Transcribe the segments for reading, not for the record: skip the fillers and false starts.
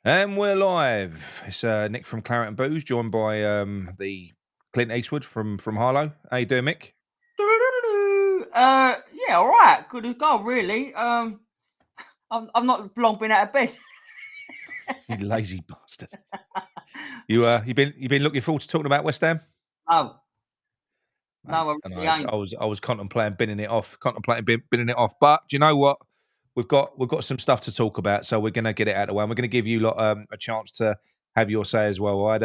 And we're live. It's Nick from Claret and Booze, joined by the Clint Eastwood from Harlow. How you doing, Mick? Yeah, all right. Good as gold, really. I've not long been out of bed. You lazy bastard. You been looking forward to talking about West Ham? No, Mate, no, I and really I ain't. was contemplating binning it off. Binning it off. But do you know what? We've got some stuff to talk about, so we're gonna get it out of the way. And we're gonna give you lot a chance to have your say as well. Right?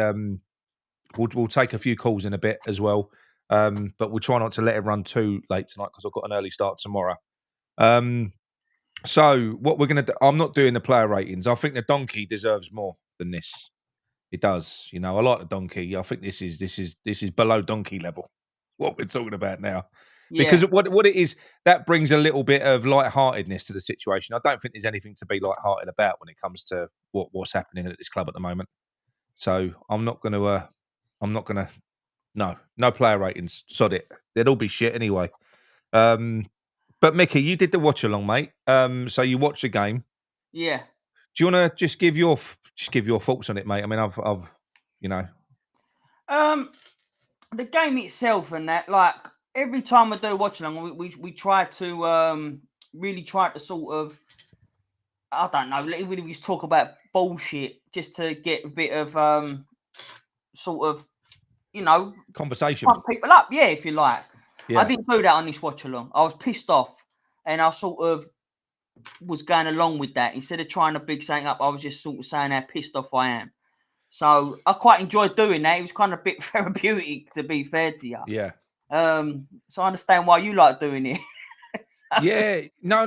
We'll take a few calls in a bit as well. But we'll try not to let it run too late tonight because I've got an early start tomorrow. So what we're going to do, I'm not doing the player ratings. I think the donkey deserves more than this. It does. You know, I like the donkey. I think this is below donkey level, what we're talking about now. Yeah, Because what it is, that brings a little bit of lightheartedness to the situation. I don't think there's anything to be lighthearted about when it comes to what's happening at this club at the moment. So I'm not going to, no player ratings. Sod it. They'd all be shit anyway. But Mickey, you did the watch along, mate. So you watched the game. yeah. Do you want to just give your thoughts on it, mate? I mean, I've you know, The game itself and that, like every time I do watch along, we try to really try to sort of, I don't know, even if we just talk about bullshit, just to get a bit of sort of, conversation. pump people up. Yeah, if you like. I Yeah, didn't do that on this watch along. I was pissed off, and I sort of was going along with that. Instead of trying to big something up, I was just sort of saying how pissed off I am. So I quite enjoyed doing that. It was kind of a bit therapeutic, to be fair to you. yeah, So I understand why you like doing it. yeah. No.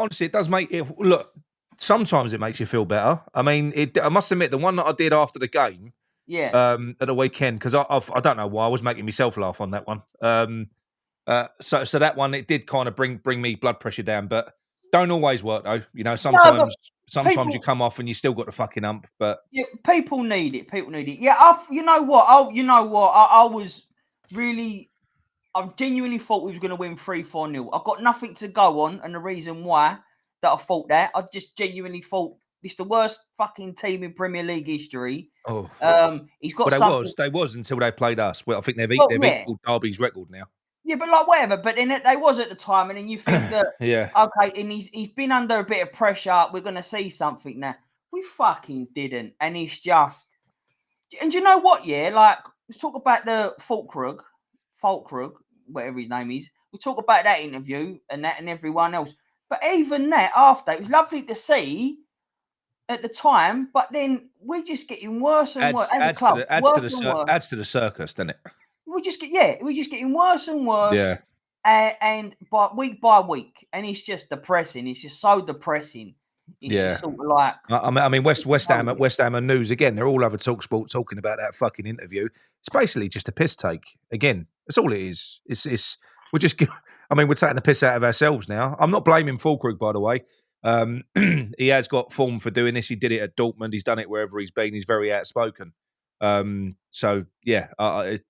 Honestly, it does make it look. Sometimes it makes you feel better. I mean, I must admit, the one that I did after the game, Yeah. at the weekend, because I don't know why I was making myself laugh on that one. So that one, it did kind of bring me blood pressure down, but don't always work though. You know, No, but sometimes you people, come off and you still got the fucking hump. But yeah, people need it. People need it. Yeah. You know what? I was really. I genuinely thought we was going to win 3-4-0. I've got nothing to go on, and the reason why that I thought that, I just genuinely thought it's the worst fucking team in Premier League history. oh, He's got well, something. they was until they played us. Well, I think Well, they've yeah, equalled Derby's record now. yeah, but like whatever. But then they was at the time, and then you think that Yeah, okay, and he's been under a bit of pressure. We're going to see something now. We fucking didn't, and it's just. And you know what? Yeah, like let's talk about the Fullkrug, whatever his name is. We talk about that interview and that and everyone else. But even that after, it was lovely to see at the time. But then we're just getting worse and worse as a club, worse and worse. adds to the circus, doesn't it? We're just getting worse and Yeah, worse, and by week, and it's just depressing. It's just so depressing. It's yeah. just sort of like I mean, West Ham and News again. They're all over TalkSport talking about that fucking interview. It's basically just a piss take. Again, that's all it is. It's we're just. I mean, we're taking the piss out of ourselves now. I'm not blaming Fullkrug, by the way. He has got form for doing this. He did it at Dortmund. He's done it wherever he's been. He's very outspoken. So yeah,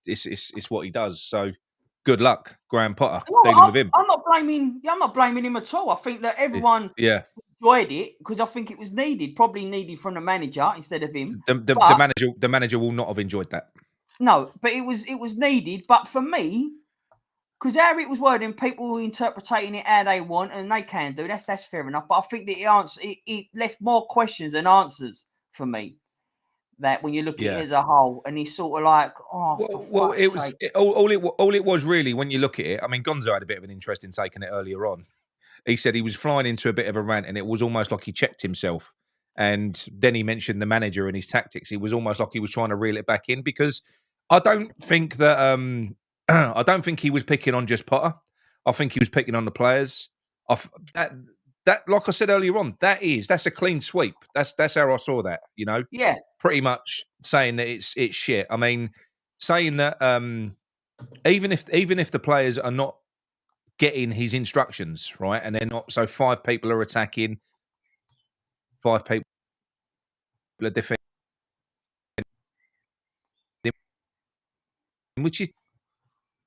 it's what he does. So good luck, Graham Potter, no, dealing with him. I'm not blaming. Yeah, I'm not blaming him at all. I think that everyone Yeah, enjoyed it because I think it was needed, probably needed from the manager instead of him. the But manager will not have enjoyed that. no, but it was needed. But for me, because how it was wording, people were interpreting it how they want, and they can do that's fair enough. But I think that it left more questions than answers for me. That when you look at it Yeah. as a whole, and he's sort of like, oh, for Well, it fuck's was sake. all it was really when you look at it. I mean, Gonzo had a bit of an interest in taking it earlier on. He said he was flying into a bit of a rant, and it was almost like he checked himself. And then he mentioned the manager and his tactics. It was almost like he was trying to reel it back in because I don't think that I don't think he was picking on just Potter. I think he was picking on the players. That like I said earlier on, that's a clean sweep. That's how I saw that. You know, Yeah, pretty much saying that it's shit. I mean, saying that even if the players are not getting his instructions right, and they're not, so five people are attacking, five people are defending, which is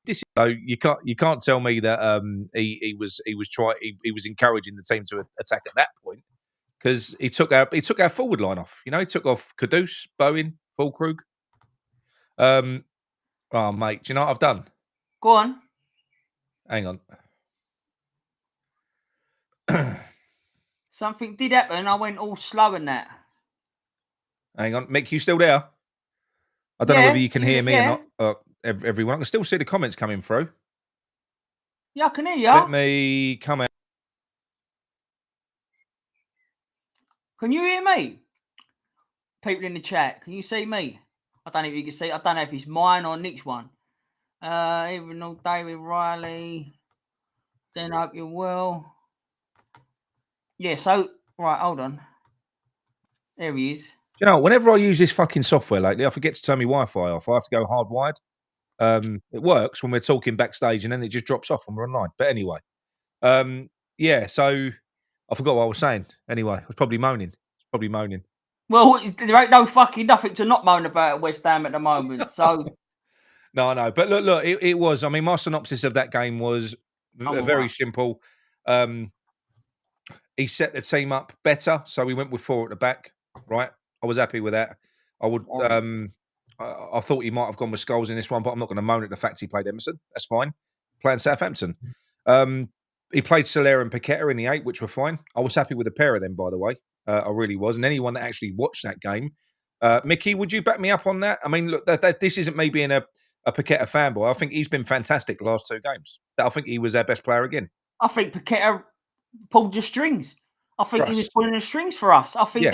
this. So you can't tell me that he was encouraging the team to attack at that point. because he took our forward line off. You know, he took off Kudus, Bowen, Fullkrug. Oh mate, do you know what I've done? Go on. Hang on. Something did happen. I went all slow in that. Hang on, Mick, you still there? I don't know whether you can hear me or not. Everyone, I can still see the comments coming through. Yeah, I can hear you. Let me come out. Can you hear me? People in the chat, can you see me? I don't know if you can see. I don't know if it's mine or Nick's one. Even though David Riley, then I hope you're well. Yeah, so, right, hold on. There he is. Do you know, whenever I use this fucking software lately, I forget to turn my Wi-Fi off. I have to go hardwired. It works when we're talking backstage and then it just drops off when we're online. But anyway, yeah, so I forgot what I was saying. Anyway, I was probably moaning. Well, there ain't no fucking nothing to not moan about at West Ham at the moment. So No, I know. But look, it was. I mean, my synopsis of that game was very simple. He set the team up better, so we went with 4 at the back. Right, I was happy with that. I would. I thought he might have gone with Scholes in this one, but I'm not going to moan at the fact he played Emerson. That's fine. Playing Southampton. He played Soler and Paqueta in the 8, which were fine. I was happy with the pair of them, by the way. I really was. And anyone that actually watched that game, Mickey, would you back me up on that? I mean, look, this isn't me being a Paqueta fanboy. I think he's been fantastic the last 2 games. I think he was our best player again. I think Paqueta pulled the strings. I think he was pulling the strings for us. I think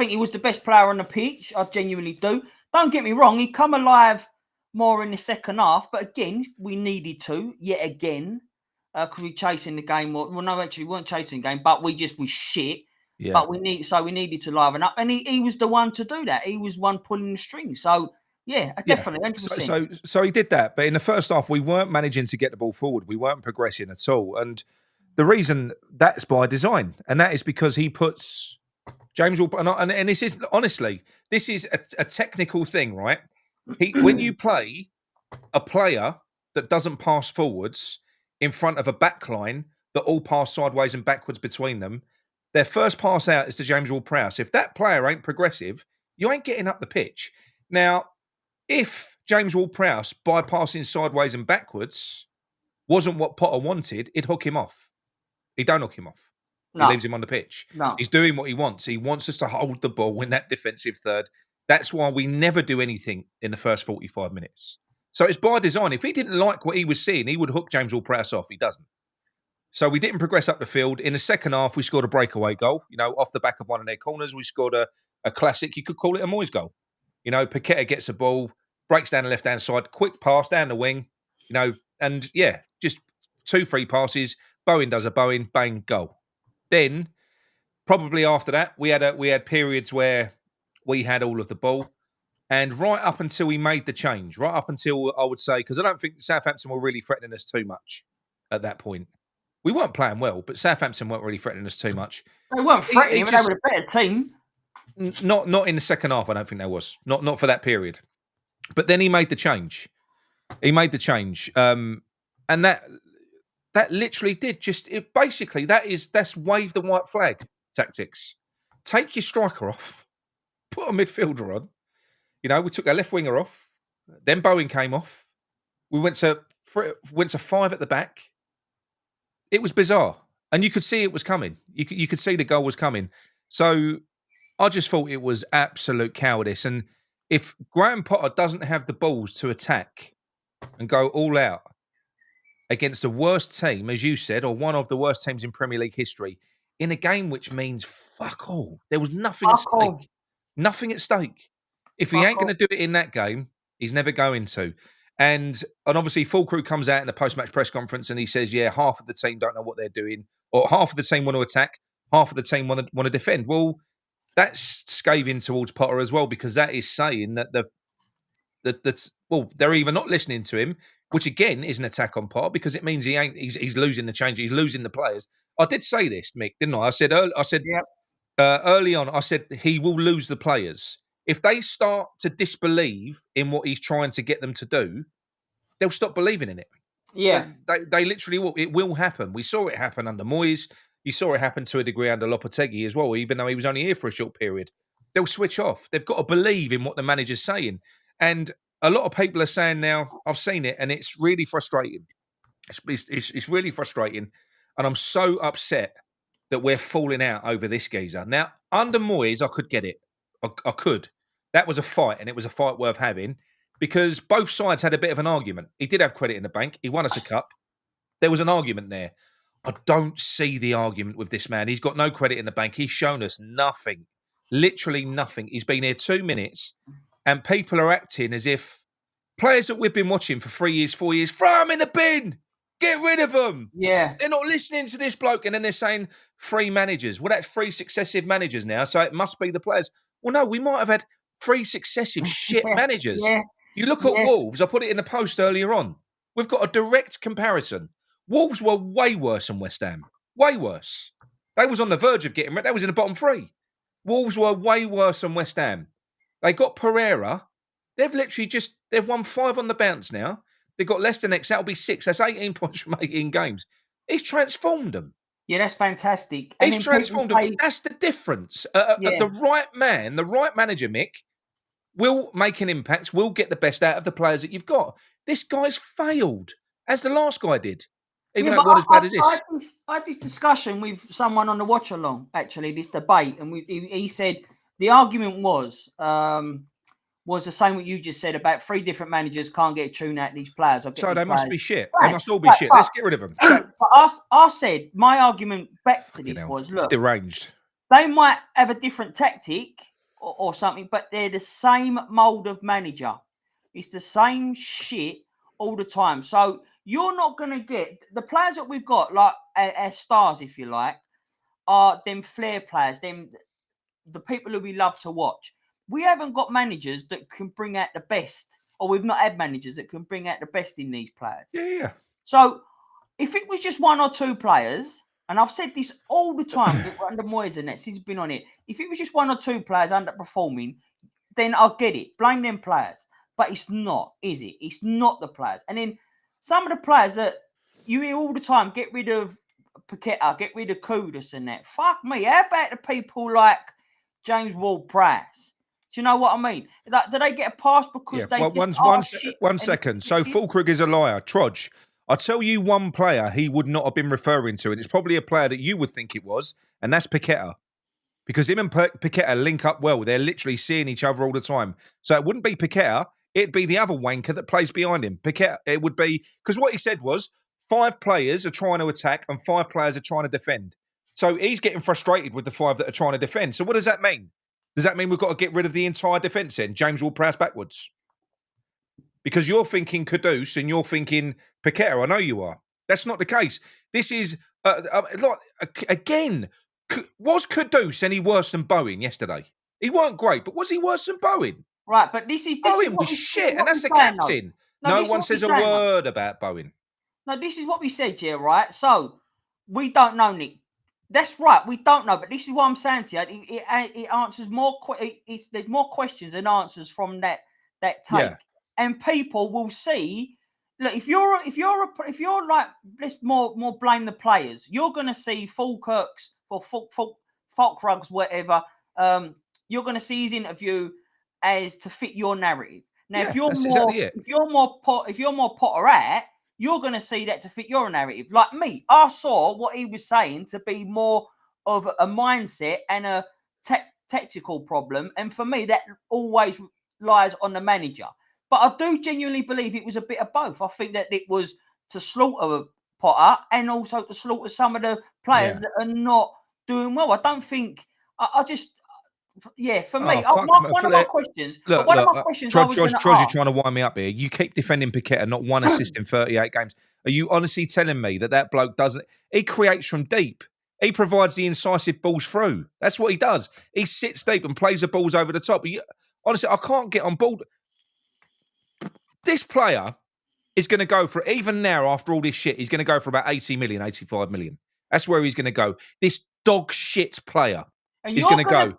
he was the best player on the pitch. I genuinely do. Don't get me wrong. He come alive more in the second half, but again, we needed to yet again because we chasing the game. Well, no, actually, we weren't chasing the game, but we shit. Yeah. But we needed to liven up, and he was the one to do that. He was one pulling the strings. So yeah, definitely, 100%. So he did that, but in the first half, we weren't managing to get the ball forward. We weren't progressing at all, and the reason that's by design, and that is because he puts James will, and this is honestly, this is a technical thing, right? When you play a player that doesn't pass forwards in front of a back line that all pass sideways and backwards between them, their first pass out is to James Ward-Prowse. If that player ain't progressive, you ain't getting up the pitch. Now, if James Ward-Prowse bypassing sideways and backwards wasn't what Potter wanted, he'd hook him off. He don't hook him off. No. He leaves him on the pitch. No. He's doing what he wants. He wants us to hold the ball in that defensive third. That's why we never do anything in the first 45 minutes. So it's by design. If he didn't like what he was seeing, he would hook James Ward-Prowse off. He doesn't. So we didn't progress up the field. In the second half, we scored a breakaway goal. You know, off the back of one of their corners, we scored a classic. You could call it a Moyes goal. You know, Paqueta gets the ball, breaks down the left-hand side, quick pass down the wing, you know, and yeah, just 2 free passes. Bowen does a Bowen, bang, goal. Then, probably after that, we had periods where we had all of the ball. And right up until we made the change, right up until I would say, because I don't think Southampton were really threatening us too much at that point. We weren't playing well, but Southampton weren't really threatening us too much. They weren't threatening, but they were a better team. Not in the second half, I don't think there was. Not for that period. But then he made the change. And that literally did basically that's wave the white flag tactics. Take your striker off, put a midfielder on. You know, we took our left winger off. Then Bowen came off. We went to 5 at the back. It was bizarre, and you could see it was coming. You could see the goal was coming. So I just thought it was absolute cowardice. And if Graham Potter doesn't have the balls to attack and go all out against the worst team, as you said, or one of the worst teams in Premier League history, in a game which means fuck all, there was nothing at stake. Nothing at stake. If he ain't going to do it in that game, he's never going to. And obviously, Fullkrug comes out in the post-match press conference and he says, yeah, half of the team don't know what they're doing, or half of the team want to attack, half of the team want to defend. Well, that's scathing towards Potter as well, because that is saying that they're either not listening to him, which again is an attack on Potter, because it means he's losing the change, he's losing the players. I did say this, Mick, didn't I? I said yep. Early on, I said he will lose the players. If they start to disbelieve in what he's trying to get them to do, they'll stop believing in it. Yeah. They literally will. It will happen. We saw it happen under Moyes. You saw it happen to a degree under Lopetegui as well, even though he was only here for a short period. They'll switch off. They've got to believe in what the manager's saying. And a lot of people are saying now, I've seen it, and it's really frustrating. It's really frustrating. And I'm so upset that we're falling out over this geezer. Now, under Moyes, I could get it. I could. That was a fight, and it was a fight worth having because both sides had a bit of an argument. He did have credit in the bank. He won us a cup. There was an argument there. I don't see the argument with this man. He's got no credit in the bank. He's shown us nothing, literally nothing. He's been here 2 minutes, and people are acting as if players that we've been watching for 3 years, 4 years, throw them in the bin, get rid of them. Yeah. They're not listening to this bloke, and then they're saying 3 managers. Well, that's 3 successive managers now, so it must be the players. Well, no, we might have had 3 successive shit managers. Yeah. You look at Wolves, I put it in the post earlier on. We've got a direct comparison. Wolves were way worse than West Ham. Way worse. They was on the verge of getting rid. They was in the bottom 3. Wolves were way worse than West Ham. They got Pereira. They've won 5 on the bounce now. They've got Leicester next. That'll be 6. That's 18 points from 18 games. He's transformed them. Yeah, that's fantastic. He's transformed them. That's the difference. The right man, the right manager, Mick, will make an impact, will get the best out of the players that you've got. This guy's failed, as the last guy did. Even though it wasn't as bad as this. I had this discussion with someone on the watch along, actually, this debate, and he said the argument was the same what you just said about 3 different managers can't get a tune out of these players. So they must be shit. Right. They must all be shit. Let's get rid of them. But I said, my argument back to this was, look, it's deranged. They might have a different tactic or something, but they're the same mould of manager. It's the same shit all the time. So you're not going to get the players that we've got, like as stars, if you like, are them flair players, the people who we love to watch. We haven't got managers that can bring out the best, or we've not had managers that can bring out the best in these players. Yeah. So if it was just 1 or 2 players, and I've said this all the time under Moyes and that since he's been on it, if it was just 1 or 2 players underperforming, then I'll get it. Blame them players. But it's not, is it? It's not the players. And then some of the players that you hear all the time, get rid of Paqueta, get rid of Kudus and that. Fuck me. How about the people like James Ward-Prowse? Do you know what I mean? Like, do they get a pass because they one second. So Fullkrug is a liar. Trudge. I'll tell you one player he would not have been referring to, and it's probably a player that you would think it was, and that's Paqueta. Because him and Paqueta link up well. They're literally seeing each other all the time. So it wouldn't be Paqueta. It'd be the other wanker that plays behind him. Paqueta, it would be... Because what he said was 5 players are trying to attack and 5 players are trying to defend. So he's getting frustrated with the 5 that are trying to defend. So what does that mean? Does that mean we've got to get rid of the entire defence then? James Ward-Prowse backwards? Because you're thinking Kudus and you're thinking Paqueta. I know you are. That's not the case. This is... again... Was Kudus any worse than Bowen yesterday? He weren't great, but was he worse than Bowen? Right, but this Bowen was shit, and that's the captain. No one says a word about Bowen. No, this is what we said, yeah, right? So, we don't know, Nick. That's right, we don't know, but this is what I'm saying to you. It answers more. There's more questions than answers from that take, yeah. And people will see. Look, if you're like, let's more blame the players. You're going to see Fullkrug's or Fullkrug's, whatever. You're going to see his interview as to fit your narrative. Now, if you're more Potterat, you're going to see that to fit your narrative. Like me, I saw what he was saying to be more of a mindset and a tactical problem. And for me, that always lies on the manager. But I do genuinely believe it was a bit of both. I think that it was to slaughter Potter and also to slaughter some of the players that are not doing well. I don't think... for me, one of my questions... Troj, you're trying to wind me up here. You keep defending Paqueta, not 1 assist in 38 games. Are you honestly telling me that bloke doesn't... He creates from deep. He provides the incisive balls through. That's what he does. He sits deep and plays the balls over the top. Honestly, I can't get on board... This player is going to go for, even now after all this shit, he's going to go for about 80 million, 85 million. That's where he's going to go. This dog shit player is going to go.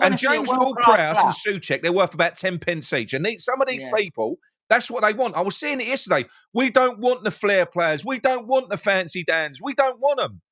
And James Ward-Prowse and Souček, they're worth about 10 pence each. And some of these people, that's what they want. I was seeing it yesterday. We don't want the flair players. We don't want the fancy Dans. We don't want them.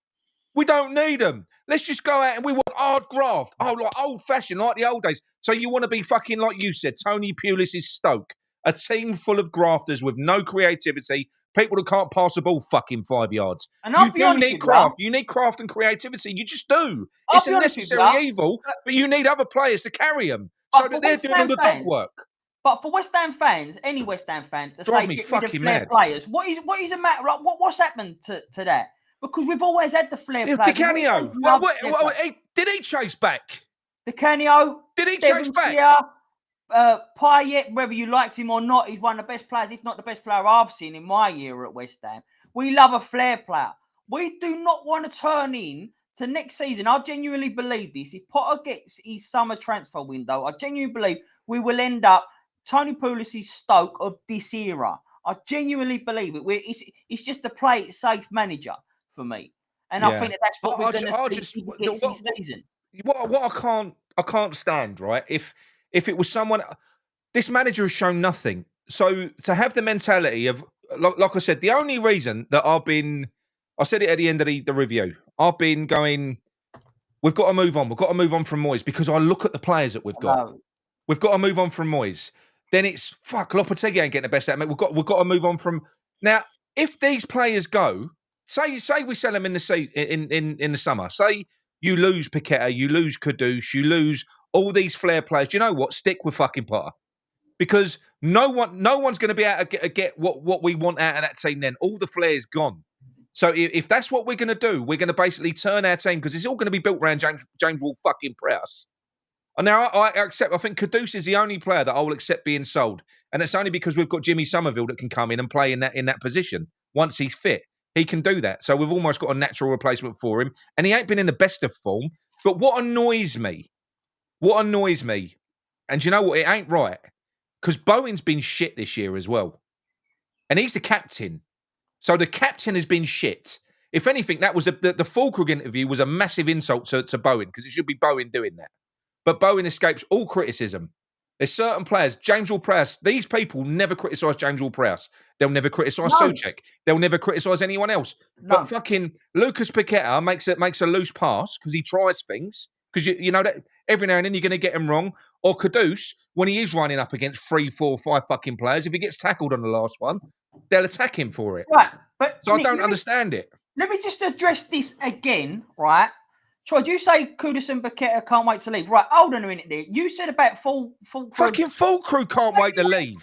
We don't need them. Let's just go out and we want hard graft. Oh, like old-fashioned, like the old days. So you want to be fucking, like you said, Tony Pulis' Stoke. A team full of grafters with no creativity. People that can't pass a ball fucking 5 yards. And I'll be honest need with craft. You need craft and creativity. You just do. I'll It's be a honest with necessary you, evil, but you need other players to carry them But so for that they're West doing all Ham the dog fans- work. But for West Ham fans, any West Ham fan, to Drive say me get rid of fucking flair mad. players, what is a matter? Like, what's happened to that? Because we've always had the flair Di players. Canio, did he chase back? Di Canio, Did he chase back? Payet, whether you liked him or not, he's one of the best players, if not the best player I've seen in my year at West Ham. We love a flair player. We do not want to turn in to next season. I genuinely believe this. If Potter gets his summer transfer window, I genuinely believe we will end up Tony Pulis' Stoke of this era. I genuinely believe it. It's just a play it safe manager for me. And I think that's what we're going to see this season. What I can't stand, right? If it was someone, this manager has shown nothing. So to have the mentality of, like I said, the only reason that I said it at the end of the review, I've been going, we've got to move on. We've got to move on from Moyes because I look at the players that we've got. We've got to move on from Moyes. Then it's, Lopetegui ain't getting the best out of it. We've got to move on from, now, if these players go, say we sell them in the summer, say you lose Paqueta, you lose Kudus, you lose all these flair players. Do you know what? Stick with fucking Potter. Because no one's going to be able to get what we want out of that team then. All the flair's gone. So if that's what we're going to do, we're going to basically turn our team, because it's all going to be built around James Ward fucking Prowse. And now I accept, I think Kudus is the only player that I will accept being sold. And it's only because we've got Jimmy Somerville that can come in and play in that position. Once he's fit, he can do that. So we've almost got a natural replacement for him. And he ain't been in the best of form. But what annoys me, and you know what, it ain't right, because Bowen's been shit this year as well. And he's the captain. So the captain has been shit. If anything, that was the Fullkrug interview was a massive insult to Bowen, because it should be Bowen doing that. But Bowen escapes all criticism. There's certain players, James Ward-Prowse, these people never criticise James Ward-Prowse. They'll never criticise Souček. They'll never criticise anyone else. No. But fucking Lucas Paqueta makes a loose pass because he tries things. Because you know that every now and then you're going to get him wrong. Or Kudus, when he is running up against 3, 4, 5 fucking players, if he gets tackled on the last one, they'll attack him for it. Right. But so Nick, I don't understand it. Let me just address this again, right? Troy, do you say Kudus and Paqueta can't wait to leave? Right, hold on a minute there. You said about Fullkrug. Fucking Fullkrug can't wait to leave.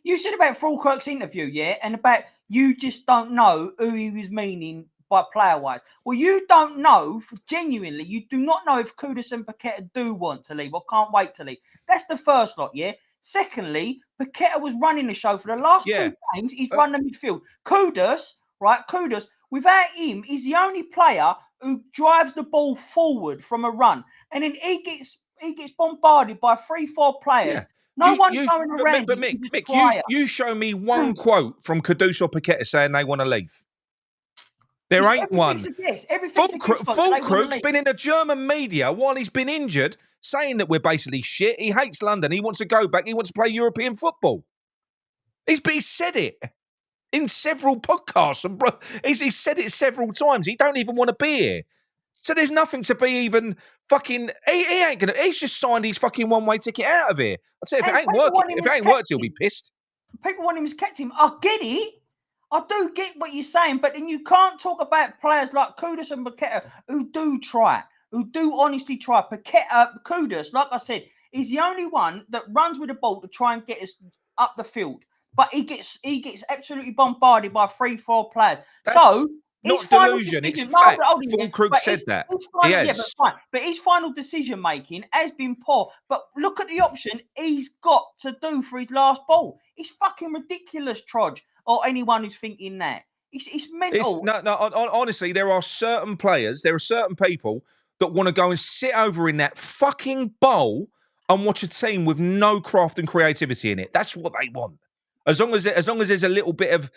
You said about Fullkrug's interview, yeah? And about you just don't know who he was meaning by player-wise. Well, you don't know, genuinely, you do not know if Kudus and Paqueta do want to leave or can't wait to leave. That's the first lot, yeah? Secondly, Paqueta was running the show for the last 2 games. He's run the midfield. Kudus, without him, he's the only player who drives the ball forward from a run. And then he gets bombarded by 3-4 players. No one's going around. But Mick, you show me one quote from Kudus or Paqueta saying they want to leave. There ain't one. Fullkrug's been in the German media while he's been injured, saying that we're basically shit. He hates London. He wants to go back. He wants to play European football. He said it in several podcasts. And he's said it several times. He don't even want to be here. So there's nothing to be even fucking. He ain't gonna. He's just signed his fucking one-way ticket out of here. I'd say if it ain't worked, he'll be pissed. People want him as captain. I get it. I do get what you're saying, but then you can't talk about players like Kudus and Paqueta who do try, who do honestly try. Kudus, like I said, is the only one that runs with the ball to try and get us up the field. But he gets absolutely bombarded by 3-4 players. That's not delusion, it's fact. Fullkrug said that. Yes. But his final decision making has been poor. But look at the option he's got to do for his last ball. It's fucking ridiculous, Trodge. Or anyone who's thinking that. It's mental. Honestly, there are certain players, there are certain people that want to go and sit over in that fucking bowl and watch a team with no craft and creativity in it. That's what they want. As long as there's a little bit of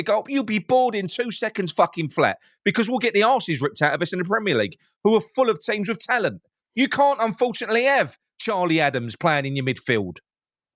goal, you'll be bored in 2 seconds fucking flat, because we'll get the arses ripped out of us in the Premier League, who are full of teams with talent. You can't, unfortunately, have Charlie Adams playing in your midfield.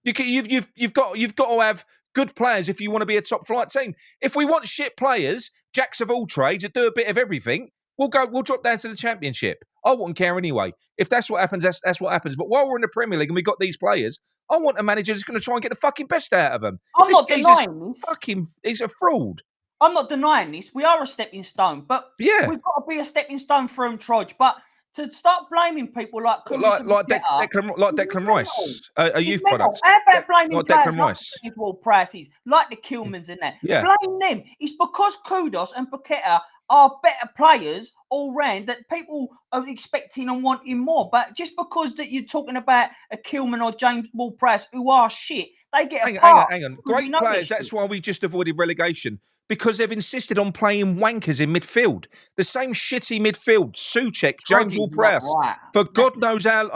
You've got to have good players if you want to be a top flight team. If we want shit players, jacks of all trades that do a bit of everything, We'll drop down to the Championship. I wouldn't care anyway. If that's what happens, that's what happens. But while we're in the Premier League and we've got these players, I want a manager that's going to try and get the fucking best out of them. I'm not denying this. He's a fraud. I'm not denying this. We are a stepping stone, but we've got to be a stepping stone for him, Trudge. But to start blaming people like Declan Rice, a youth product. How about blaming players Declan Rice, like prices, like the Kilmans and that? Yeah. Blame them. It's because Kudus and Paqueta are better players all round that people are expecting and wanting more. But just because that you're talking about a Kilman or James Ward-Prowse who are shit, they get a pass. Hang on. Great players. That's why we just avoided relegation. Because they've insisted on playing wankers in midfield. The same shitty midfield. Souček, James Ward-Prowse. Right. For God knows how,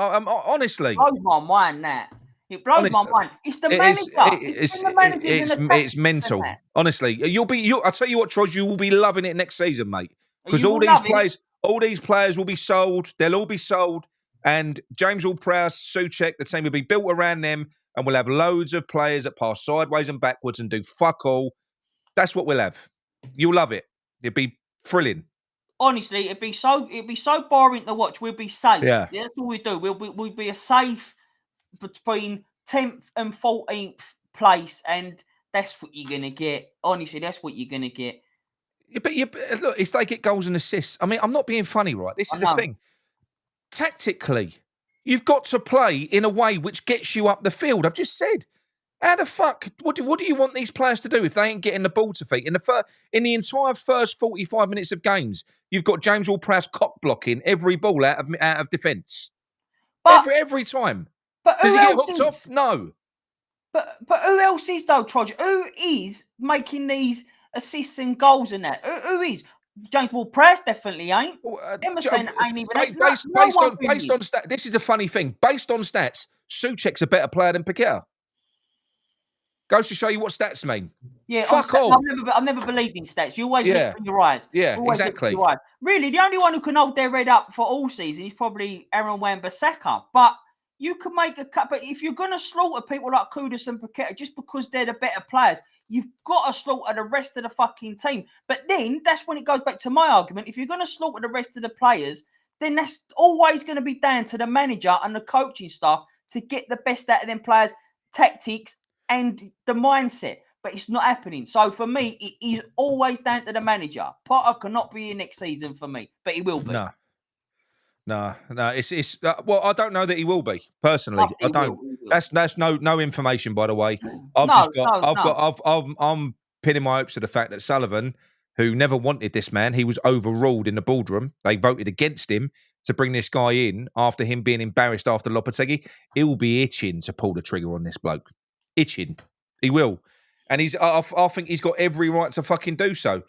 honestly. It blows my mind, that. It blows my mind. It's the manager. It's mental. Honestly. I'll tell you what, Troz, you will be loving it next season, mate. Because all these players will be sold. They'll all be sold. And James Ward-Prowse, Souček, the team will be built around them. And we'll have loads of players that pass sideways and backwards and do fuck all. That's what we'll have. You'll love it. It'd be thrilling. Honestly, it'd be so boring to watch. We'll be safe. Yeah. That's all we do. We'll be a safe between 10th and 14th place, and that's what you're gonna get. Honestly, that's what you're gonna get. But look, it's they get goals and assists. I mean, I'm not being funny, right? This is the thing. Tactically, you've got to play in a way which gets you up the field. I've just said. How the fuck? What do you want these players to do if they ain't getting the ball to feet? In the entire first 45 minutes of games, you've got James Ward-Prowse cock blocking every ball out of defence. Every time. But does he get hooked off? No. But who else is though, Trudge? Who is making these assists and goals and that? Who is? James Ward-Prowse definitely ain't. Emerson ain't even. Based on stats, this is the funny thing. Based on stats, Souček's a better player than Paqueta. Goes to show you what stats mean. Yeah, fuck all. I've never believed in stats. You always look in your eyes. Yeah, exactly. Really, the only one who can hold their head up for all season is probably Aaron Wan-Bissaka. But you can make a cut. But if you're going to slaughter people like Kudus and Paqueta just because they're the better players, you've got to slaughter the rest of the fucking team. But then that's when it goes back to my argument. If you're going to slaughter the rest of the players, then that's always going to be down to the manager and the coaching staff to get the best out of them players, tactics, and the mindset, but it's not happening. So for me, it is always down to the manager. Potter cannot be in next season for me, but he will be. No. It's well, I don't know that he will be personally. I don't. That's no information, by the way. I'm pinning my hopes to the fact that Sullivan, who never wanted this man, he was overruled in the boardroom. They voted against him to bring this guy in after him being embarrassed after Lopetegui. He'll be itching to pull the trigger on this bloke. Itching. He will. And I think he's got every right to fucking do so.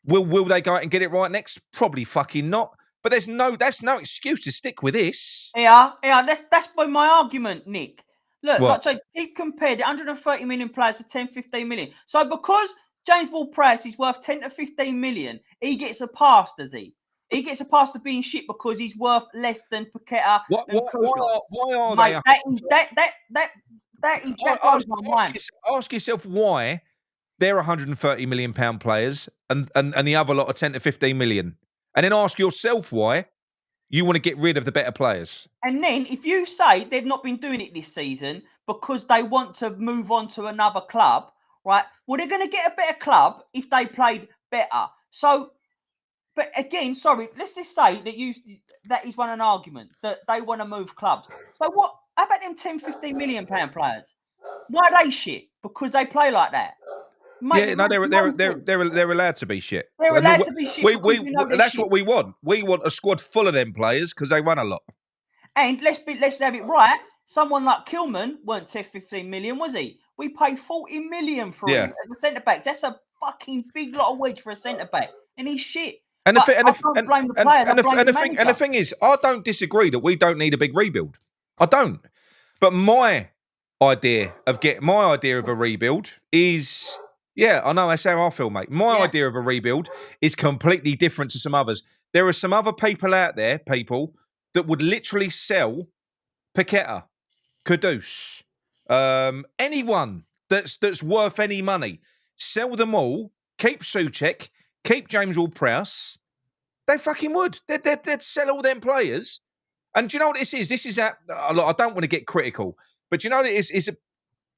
Will they go out and get it right next? Probably fucking not. But that's no excuse to stick with this. Yeah. That's by my argument, Nick. Look, like I say, keep compared 130 million players to 10, 15 million. So because James Ward-Prowse is worth 10 to 15 million, he gets a pass, does he? He gets a pass to being shit because he's worth less than Paqueta. Why are they? Ask yourself why they're 130 million pound players and the other lot are 10 to 15 million. And then ask yourself why you want to get rid of the better players. And then if you say they've not been doing it this season because they want to move on to another club, right? Well, they're going to get a better club if they played better. So, but again, sorry, let's just say that is an argument that they want to move clubs. So what? How about them 10, 15 million pound players? Why are they shit? Because they play like that. Mate, they're allowed to be shit. They're allowed to be shit. That's what we want. We want a squad full of them players because they run a lot. And let's have it right. Someone like Kilman weren't 10, 15 million, was he? We paid 40 million for him as a centre back. That's a fucking big lot of wage for a centre back, and he's shit. And the thing is, I don't disagree that we don't need a big rebuild. I don't. But my idea of a rebuild is, I know that's how I feel, mate. My idea of a rebuild is completely different to some others. There are some other people out there, that would literally sell Paqueta, Kudus, anyone that's worth any money. Sell them all, keep Souček, keep James Ward-Prowse, They fucking would. They'd sell all them players. And do you know what this is? This is I don't want to get critical, but do you know what it is?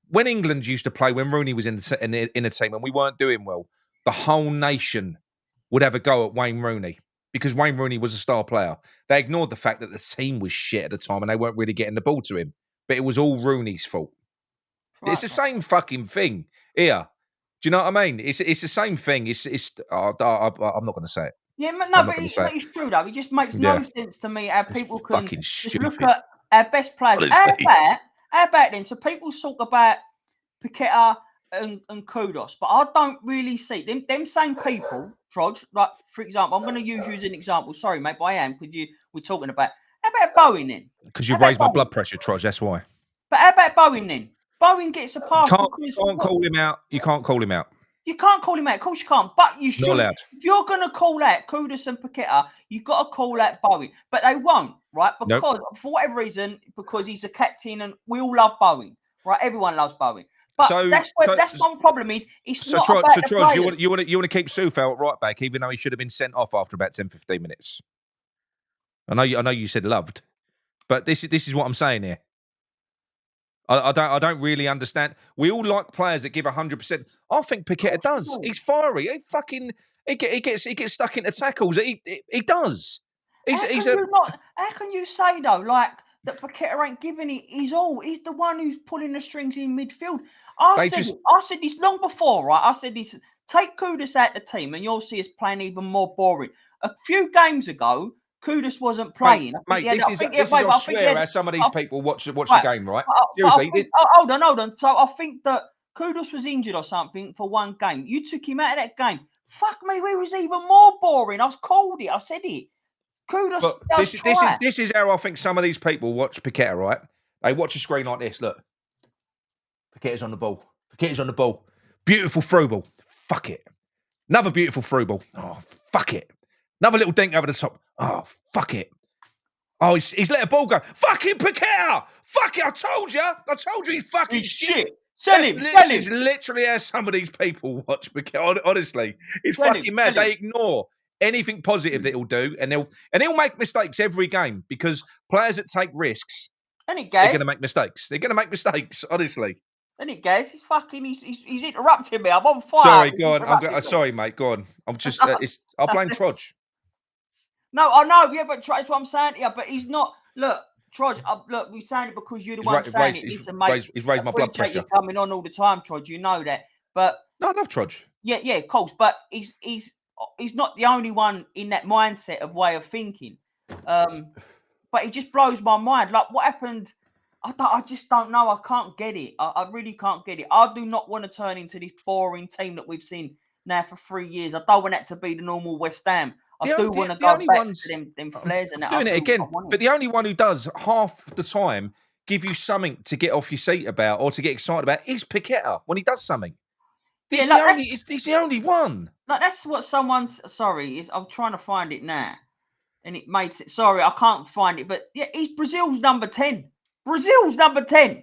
When England used to play, when Rooney was in the team and we weren't doing well, the whole nation would have a go at Wayne Rooney because Wayne Rooney was a star player. They ignored the fact that the team was shit at the time and they weren't really getting the ball to him. But it was all Rooney's fault. Right. It's the same fucking thing here. Do you know what I mean? It's the same thing. I'm not going to say it. Yeah, no, but it's true though. It just makes no sense to me how people can just look at our best players. How about then? So people talk about Paqueta and Kudus, but I don't really see them same people, Trodge. Like, for example, I'm going to use you as an example. Sorry, mate, but I am because we're talking about. How about Bowen then? Because you raised my blood pressure, Trodge. That's why. But how about Bowen then? Bowen gets a pass. You can't call him out. You can't call him out. You can't call him out. Of course you can't. But you should. Not allowed. If you're going to call out Kudus and Paqueta, you've got to call out Bowen. But they won't, right? Because for whatever reason, because he's a captain and we all love Bowen, right? Everyone loves Bowen. But that's one problem is it's not about the players. You want to keep Soufal at right back, even though he should have been sent off after about 10, 15 minutes. I know you said loved, but this is what I'm saying here. I don't really understand. We all like players that give 100%. I think Paqueta does. He's fiery. He gets stuck into tackles. He does. How can you say though, like that Paqueta ain't giving it his all? He's the one who's pulling the strings in midfield. I said this long before, right? I said this. Take Kudus out the team, and you'll see us playing even more boring. A few games ago, Kudus wasn't playing. Mate, this is I swear how some of these people watch the game, right? Seriously. Hold on. So I think that Kudus was injured or something for one game. You took him out of that game. Fuck me, we was even more boring. I called it. I said it. Kudus this is how I think some of these people watch Paqueta, right? They watch a screen like this. Look. Paqueta's on the ball. Beautiful through ball. Fuck it. Another beautiful through ball. Oh, fuck it. Another little dink over the top. Oh, fuck it. Oh, he's let a ball go. Fucking Paqueta! Fuck it, I told you he's fucking shit. Sell him. It's literally how some of these people watch Paqueta. Honestly, it's fucking mad. They ignore anything positive that he'll do, and he'll make mistakes every game because players that take risks, they're going to make mistakes. They're going to make mistakes, honestly. Isn't it, guys? He's interrupting me. I'm on fire. Sorry, go on. Sorry, mate. Go on. I'm just. I'll blame Trodge. No, I know. Yeah, but that's what I'm saying to you. But he's not. Look, Trodge. Look, we're saying it because you're the one saying it. He's raised my blood pressure. You're coming on all the time, Trodge. You know that. But no, I love Trodge. Yeah, of course. But he's not the only one in that mindset of way of thinking. But it just blows my mind. Like what happened. I just don't know. I can't get it. I really can't get it. I do not want to turn into this boring team that we've seen now for 3 years. I don't want that to be the normal West Ham. I do want to go back to them flares and that. Doing it again. But the only one who does half the time give you something to get off your seat about or to get excited about is Paqueta when he does something. He's the only one. Like that's what someone's. Sorry, I'm trying to find it now, and it makes it. Sorry, I can't find it. But yeah, he's Brazil's number 10. Brazil's number 10.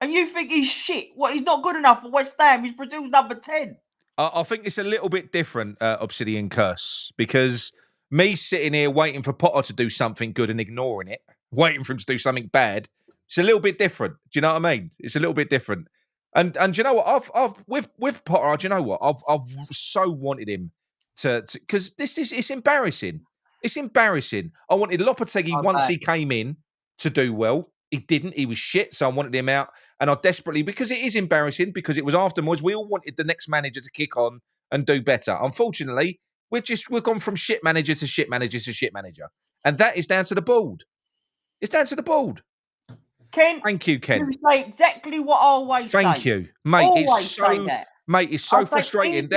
And you think he's shit? What? He's not good enough for West Ham. He's Brazil's number 10. I think it's a little bit different, Obsidian Curse, because me sitting here waiting for Potter to do something good and ignoring it, waiting for him to do something bad, it's a little bit different. Do you know what I mean? It's a little bit different. And do you know what? I've with Potter, do you know what? I've so wanted him to because it's embarrassing. It's embarrassing. I wanted Lopetegui once he came in to do well. He didn't. He was shit. So I wanted him out. And I desperately, because it is embarrassing, because it was afterwards, we all wanted the next manager to kick on and do better. Unfortunately, we've gone from shit manager to shit manager to shit manager. And that is down to the board. It's down to the board. Ken. Thank you, Ken. You say exactly what I always say. Thank you. Mate, it's so frustrating.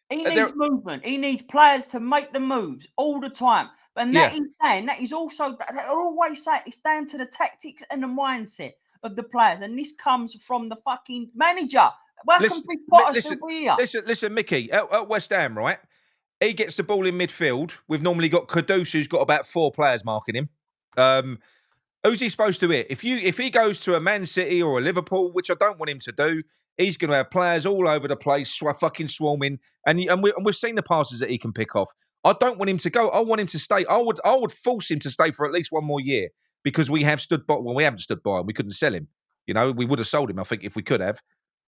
He needs movement. He needs players to make the moves all the time. And that he's saying, that is also, I always say it's down to the tactics and the mindset of the players. And this comes from the fucking manager. Welcome, Big Potter, here. Listen, Mickey, at West Ham, right? He gets the ball in midfield. We've normally got Kudus, who's got about 4 players marking him. Who's he supposed to hit? If he goes to a Man City or a Liverpool, which I don't want him to do, he's going to have players all over the place, fucking swarming. And we've seen the passes that he can pick off. I don't want him to go. I want him to stay. I would force him to stay for at least one more year because we have stood by. Well, we haven't stood by him. We couldn't sell him. You know, we would have sold him, I think, if we could have.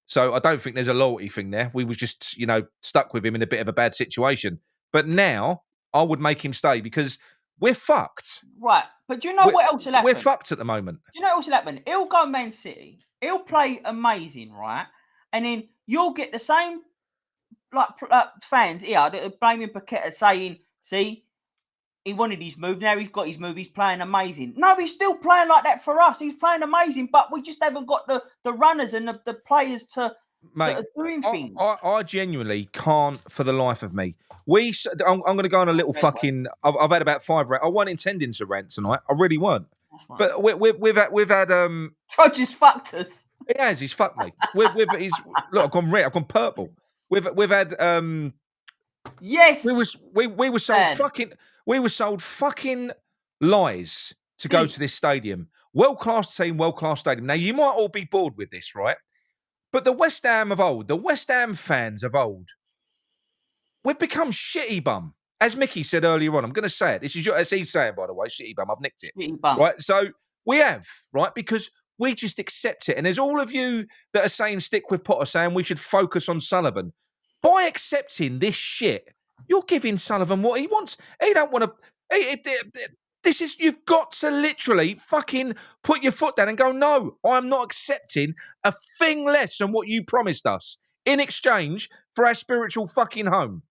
So I don't think there's a loyalty thing there. We was just, you know, stuck with him in a bit of a bad situation. But now I would make him stay because we're fucked. Right. But do you know what else will happen? We're fucked at the moment. Do you know what else will happen? He'll go Man City. He'll play amazing, right? And then you'll get the same fans here that are blaming Paqueta, saying, see, he wanted his move. Now he's got his move. He's playing amazing. No, he's still playing like that for us. He's playing amazing, but we just haven't got the runners and the players that are doing things. I genuinely can't for the life of me. I'm going to go on a little fucking. I've had about 5 rants. I wasn't intending to rant tonight. I really weren't. Right. But we've had. Roger's fucked us. He has. He's fucked me. Look, I've gone red. I've gone purple. We've had. Yes. We were sold fucking. We were sold fucking lies to go to this stadium. World-class team, world-class stadium. Now, you might all be bored with this, right? But the West Ham of old, the West Ham fans of old, we've become shitty bum. As Mickey said earlier on, I'm going to say it. This is as he's saying, by the way, shitty bum. I've nicked it. Shitty bum. Right? So we have, right? Because we just accept it. And there's all of you that are saying stick with Potter, saying we should focus on Sullivan. By accepting this shit, you're giving Sullivan what he wants. He don't want to. You've got to literally fucking put your foot down and go, no, I'm not accepting a thing less than what you promised us in exchange for our spiritual fucking home.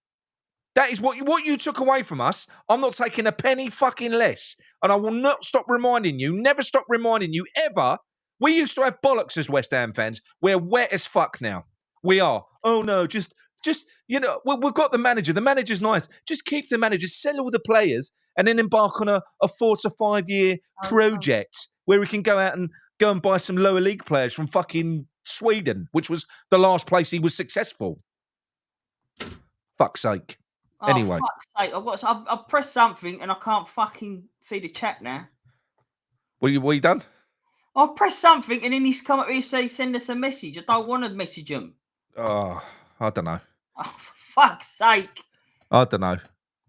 That is what you took away from us. I'm not taking a penny fucking less. And I will not stop reminding you, never stop reminding you ever. We used to have bollocks as West Ham fans. We're wet as fuck now. We are. Oh no, just, you know, we've got the manager. The manager's nice. Just keep the manager, sell all the players, and then embark on a 4 to 5 year project where we can go out and buy some lower league players from fucking Sweden, which was the last place he was successful. Fuck's sake. Anyway. Fuck's sake. I've pressed something and I can't fucking see the chat now. Were you done? I've pressed something and then he's come up here and say, send us a message. I don't want to message him. Oh, I don't know. Oh, for fuck's sake. I don't know.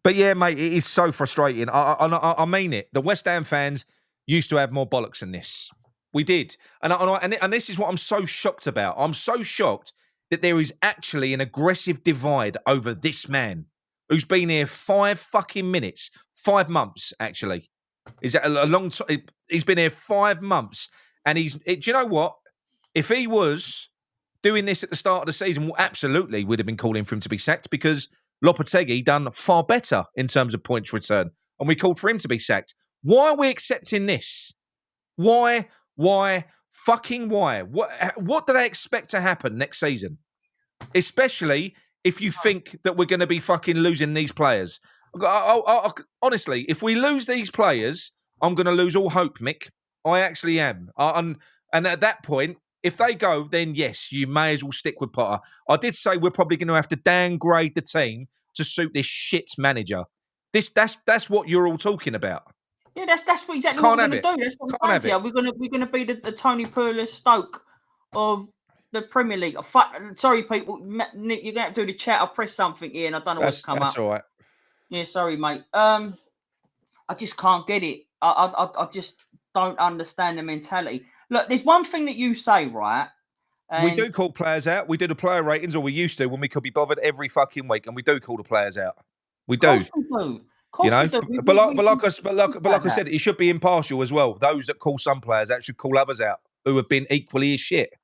But yeah, mate, it is so frustrating. I mean it. The West Ham fans used to have more bollocks than this. We did. And this is what I'm so shocked about. I'm so shocked that there is actually an aggressive divide over this man who's been here 5 fucking minutes. 5 months, actually. Is that a long time? He's been here 5 months. And do you know what? If he was doing this at the start of the season, well, absolutely would have been calling for him to be sacked because Lopetegui done far better in terms of points return. And we called for him to be sacked. Why are we accepting this? Why? Fucking why? What do they expect to happen next season? Especially if you think that we're going to be fucking losing these players. Honestly, if we lose these players, I'm going to lose all hope, Mick. I actually am. And at that point, if they go, then yes, you may as well stick with Potter. I did say we're probably going to have to downgrade the team to suit this shit manager. That's what you're all talking about. Yeah, that's exactly what we're going to do. That's what I'm saying. We're going to be the Tony Pulis Stoke of the Premier League. Sorry, people. Nick, you're going to have to do the chat. I pressed something here and I don't know what's come up. That's all right. Yeah, sorry, mate. I just can't get it. I just don't understand the mentality. Look, there's one thing that you say, right? We do call players out. We do the player ratings, or we used to when we could be bothered every fucking week, and we do call the players out. We do. Of course we do. You know, but like I said, it should be impartial as well. Those that call some players out should call others out who have been equally as shit.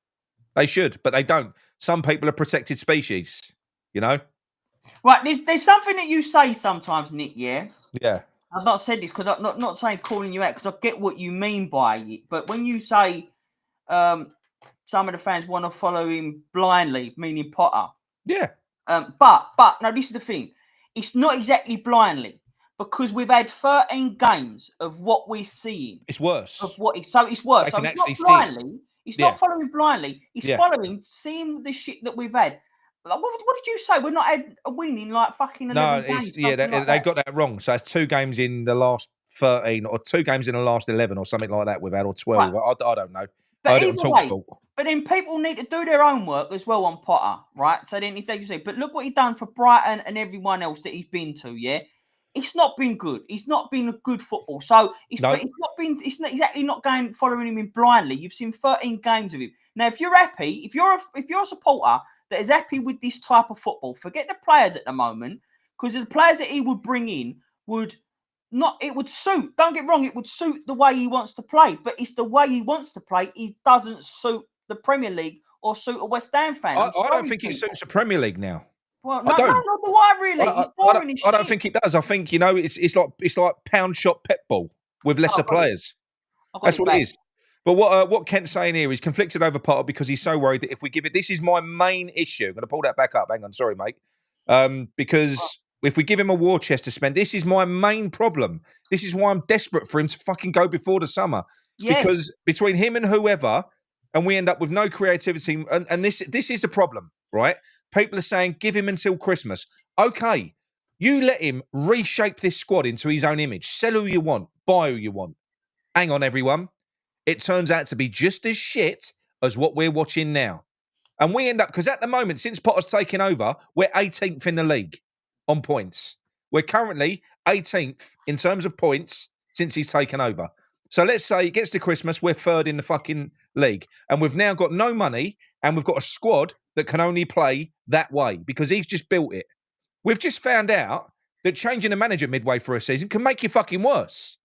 They should, but they don't. Some people are protected species. You know. Right. There's something that you say sometimes, Nick. Yeah. Yeah. I've not said this because I'm not saying calling you out because I get what you mean by it. But when you say some of the fans want to follow him blindly, meaning Potter. Yeah. But no, this is the thing. It's not exactly blindly because we've had 13 games of what we're seeing. It's worse. So it's worse. They so can it's actually not blindly. It's not following blindly. It's following, seeing the shit that we've had. Like, what did you say? We're not had a win in like fucking 11 games. They got that wrong. So it's 2 games in the last 13 or 2 games in the last 11 or something like that we've had, or 12. Right. I don't know. But then people need to do their own work as well on Potter, right? So then if they say, but look what he's done for Brighton and everyone else that he's been to, yeah? it's not been good. He's not been a good football. So it's No. but it's not been. It's not exactly not going following him in blindly. You've seen 13 games of him. Now, if you're happy, if you're a supporter that is happy with this type of football, forget the players at the moment, because the players that he would bring in would suit. Don't get wrong, it would suit the way he wants to play, but it's the way he wants to play. It doesn't suit the Premier League or suit a West Ham fan. I don't think it suits the Premier League now. Well, no, not do I really. It's boring as shit. I don't think it does. I think it's like pound shot pet ball with lesser players. That's what it is. But what Kent's saying here, he's conflicted over Potter because he's so worried that if we give it, this is my main issue. I'm going to pull that back up. Hang on, sorry, mate. Because if we give him a war chest to spend, this is my main problem. This is why I'm desperate for him to fucking go before the summer. Yes. Because between him and whoever, and we end up with no creativity, and this is the problem, right? People are saying, give him until Christmas. Okay, you let him reshape this squad into his own image. Sell who you want. Buy who you want. Hang on, everyone. It turns out to be just as shit as what we're watching now. And we end up, because at the moment, since Potter's taken over, we're 18th in the league on points. We're currently 18th in terms of points since he's taken over. So let's say it gets to Christmas, we're third in the fucking league. And we've now got no money, and we've got a squad that can only play that way because he's just built it. We've just found out that changing a manager midway through a season can make you fucking worse.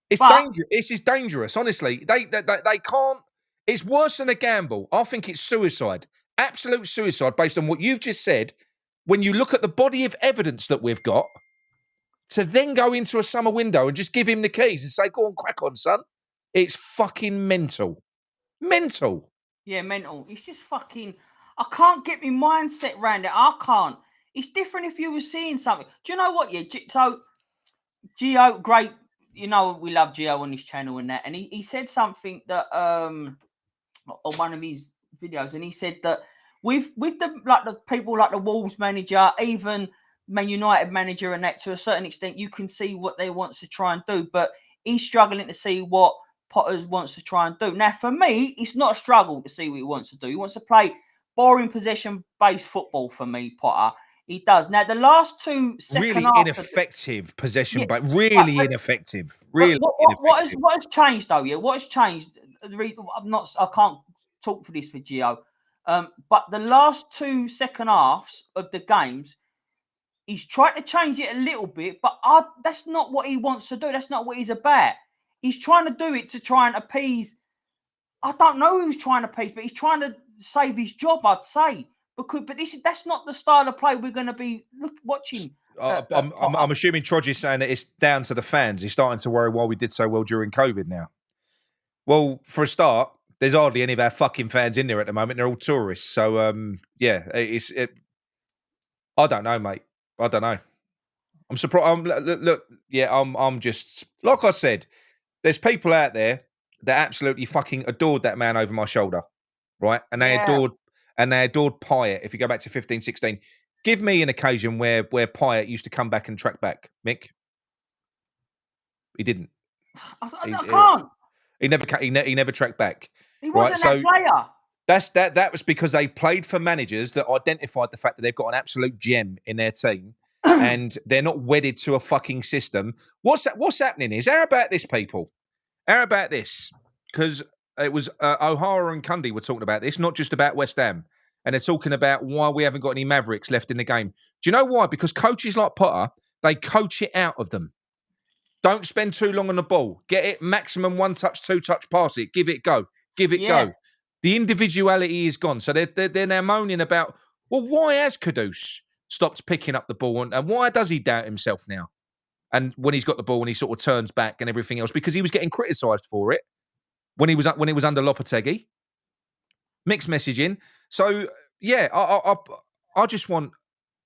It's dangerous. This is dangerous, honestly. They can't. It's worse than a gamble. I think it's suicide. Absolute suicide based on what you've just said. When you look at the body of evidence that we've got, to then go into a summer window and just give him the keys and say, go on, crack on, son. It's fucking mental. Mental. Yeah, mental. It's just fucking... I can't get my mindset around it. I can't. It's different if you were seeing something. Do you know what? Yeah. So, Gio, great. You know, we love Gio on his channel and that. And he said something that on one of his videos, and he said that with the people like the Wolves manager, even Man United manager and that, to a certain extent, you can see what they want to try and do. But he's struggling to see what Potter wants to try and do. Now, for me, it's not a struggle to see what he wants to do. He wants to play boring possession-based football for me, Potter. He does. Now, the last two second really ineffective possession, but really ineffective. Really what has changed though? Yeah, what has changed? The reason I can't talk for this for Gio, but the last two second halves of the games, he's tried to change it a little bit, but that's not what he wants to do. That's not what he's about. He's trying to do it to try and appease. I don't know who's trying to appease, but he's trying to save his job, I'd say. But that's not the style of play we're going to be watching. I'm assuming Trodge is saying that it's down to the fans. He's starting to worry why we did so well during COVID now. Well, for a start, there's hardly any of our fucking fans in there at the moment. They're all tourists. So, I don't know, mate. I don't know. I'm surprised. I'm just, like I said, there's people out there that absolutely fucking adored that man over my shoulder, right? And they adored Pyatt. If you go back to 15, 16, give me an occasion where Pyatt used to come back and track back, Mick. He didn't. I can't. He never tracked back. He wasn't that player. That was because they played for managers that identified the fact that they've got an absolute gem in their team and they're not wedded to a fucking system. What's happening is, how about this, people? How about this? Because it was O'Hara and Cundy were talking about this, not just about West Ham. And they're talking about why we haven't got any Mavericks left in the game. Do you know why? Because coaches like Potter, they coach it out of them. Don't spend too long on the ball. Get it maximum 1-touch, 2-touch, pass it. Give it go. Give it go. The individuality is gone. So they're now moaning about, well, why has Kudus stopped picking up the ball? And why does he doubt himself now? And when he's got the ball and he sort of turns back and everything else, because he was getting criticised for it when he was under Lopetegui. Mixed messaging. So, yeah, I just want,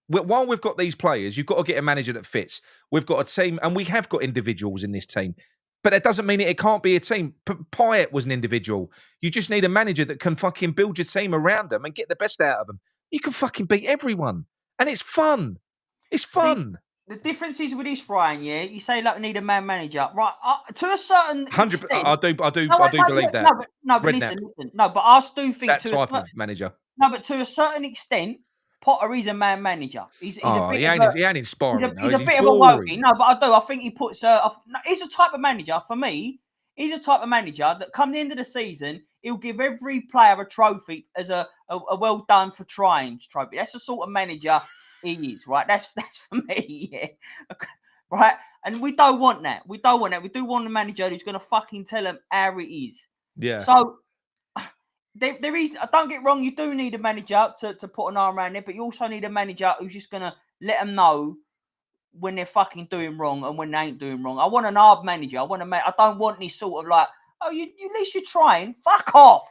while we've got these players, you've got to get a manager that fits. We've got a team, and we have got individuals in this team. But that doesn't mean it can't be a team. Pyatt was an individual. You just need a manager that can fucking build your team around them and get the best out of them. You can fucking beat everyone. And it's fun. It's fun. See, the difference is with this, Brian, yeah? You say, like, we need a man manager. Right, to a certain 100%. Extent, I do believe that. No, but listen. No, but I do think... That type of manager. No, but to a certain extent, Potter is a man manager. He's a bit he ain't inspiring. He's a bit of a boring. woking. No, but I think he puts. He's a type of manager for me. He's a type of manager that come the end of the season, he'll give every player a trophy as a well done for trying trophy. That's the sort of manager he is, right? That's for me, yeah. Right? And we don't want that. We don't want that. We do want a manager who's going to fucking tell them how it is. Yeah. So there is, don't get wrong, you do need a manager to put an arm around it, but you also need a manager who's just going to let them know when they're fucking doing wrong and when they ain't doing wrong. I want an hard manager. I don't want this sort of like, oh, at least you're trying. Fuck off.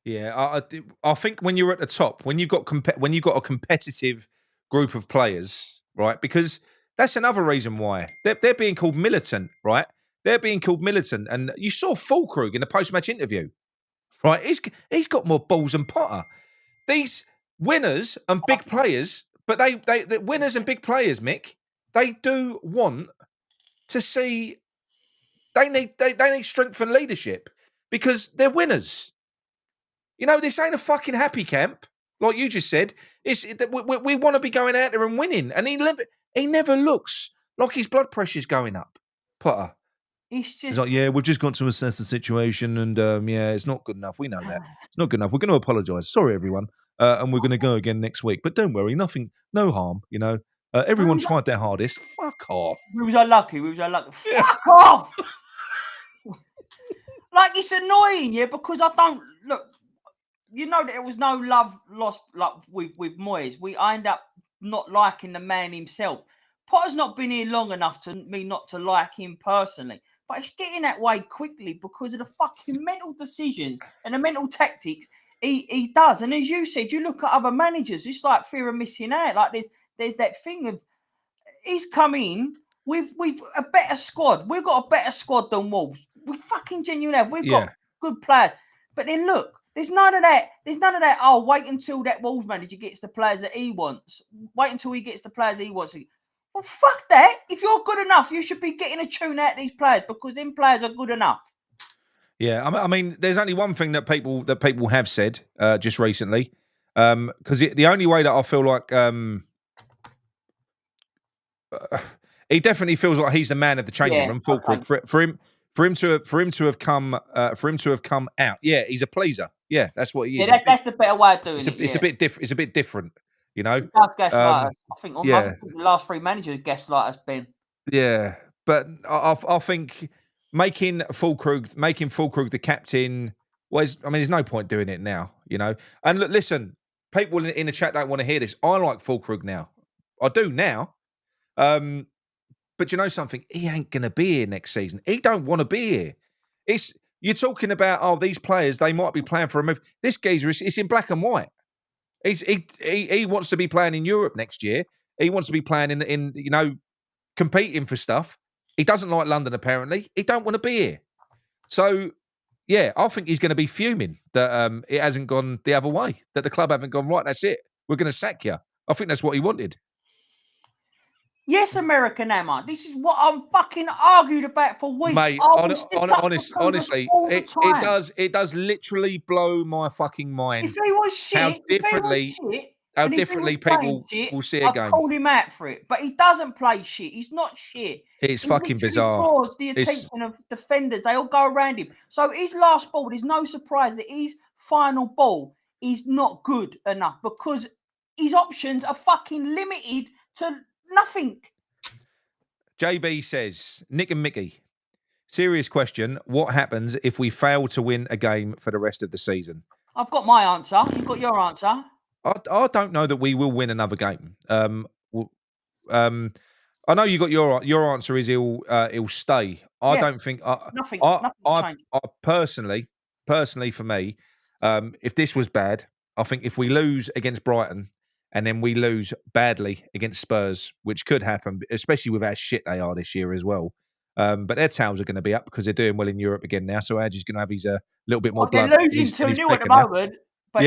Yeah, I think when you're at the top, when you've got a competitive group of players, right? Because that's another reason why they're being called militant, right? They're being called militant, and you saw Fullkrug in the post-match interview, right? He's got more balls than Potter. These winners and big players, but they winners and big players, Mick, they do want to see. They need strength and leadership because they're winners. You know, this ain't a fucking happy camp, like you just said. We want to be going out there and winning, and he never looks like his blood pressure's going up. Potter. He's like, yeah, we've just got to assess the situation, and yeah, it's not good enough. We know that it's not good enough. We're going to apologise. Sorry, everyone, and we're going to go again next week. But don't worry, no harm. You know, everyone tried their hardest. Fuck off. We was unlucky. Fuck off. Like, it's annoying, yeah, because I don't look. You know that there was no love lost like with Moyes. I end up not liking the man himself. Potter's not been here long enough to me not to like him personally. But it's getting that way quickly because of the fucking mental decisions and the mental tactics he does. And as you said, you look at other managers, it's like fear of missing out. Like there's that thing of he's come in with a better squad. We've got a better squad than Wolves. We fucking genuinely have. We've got good players. But then look, there's none of that. Oh, wait until that Wolves manager gets the players that he wants. Wait until he gets the players he wants. Well, fuck that. If you're good enough, you should be getting a tune out of these players because them players are good enough. Yeah, I mean, there's only one thing that people have said just recently, because the only way that I feel like he definitely feels like he's the man of the changing room. Fullkrug, for him to have come out. Yeah, he's a pleaser. Yeah, that's what he is. Yeah, that's the better way of doing it. It's a bit different. It's a bit different, you know. I think the last three managers gaslight has been. Yeah, but I think making Fullkrug the captain was. I mean, there's no point doing it now, you know. And look, listen, people in the chat don't want to hear this. I like Fullkrug now. I do now. But you know something? He ain't going to be here next season. He don't want to be here. You're talking about, these players, they might be playing for a move. This geezer, it's in black and white. He wants to be playing in Europe next year. He wants to be playing in you know, competing for stuff. He doesn't like London, apparently. He don't want to be here. So, yeah, I think he's going to be fuming that it hasn't gone the other way, that the club haven't gone, right, that's it. We're going to sack you. I think that's what he wanted. Yes, American Hammer. This is what I'm fucking argued about for weeks. Mate, honestly, it does literally blow my fucking mind. If he was shit, how differently people will see a game. I called him out for it, but he doesn't play shit. He's not shit. It's fucking bizarre. He draws the attention of defenders. They all go around him. So his last ball, there's no surprise that his final ball is not good enough because his options are fucking limited to nothing. JB says, Nick and Micky, serious question. What happens if we fail to win a game for the rest of the season? I've got my answer. You've got your answer. I don't know that we will win another game. I know you got your answer is he'll stay. I don't think nothing I personally for me, if this was bad, I think if we lose against Brighton and then we lose badly against Spurs, which could happen, especially with how shit they are this year as well. But their tails are going to be up because they're doing well in Europe again now. So Adji's going to have his little bit more blood. They're losing 2-0 at the moment. But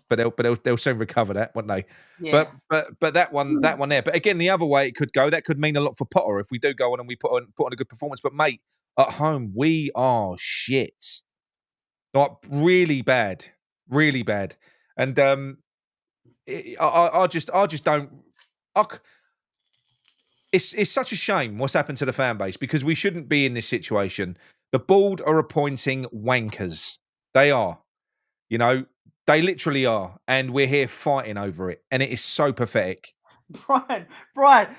but they'll soon recover that, won't they? Yeah. But that one there. But again, the other way it could go, that could mean a lot for Potter if we do go on and we put on a good performance. But mate, at home we are shit, like really bad, and I just don't. It's such a shame what's happened to the fan base because we shouldn't be in this situation. The board are appointing wankers. They are. You know, they literally are. And we're here fighting over it. And it is so pathetic. Brian,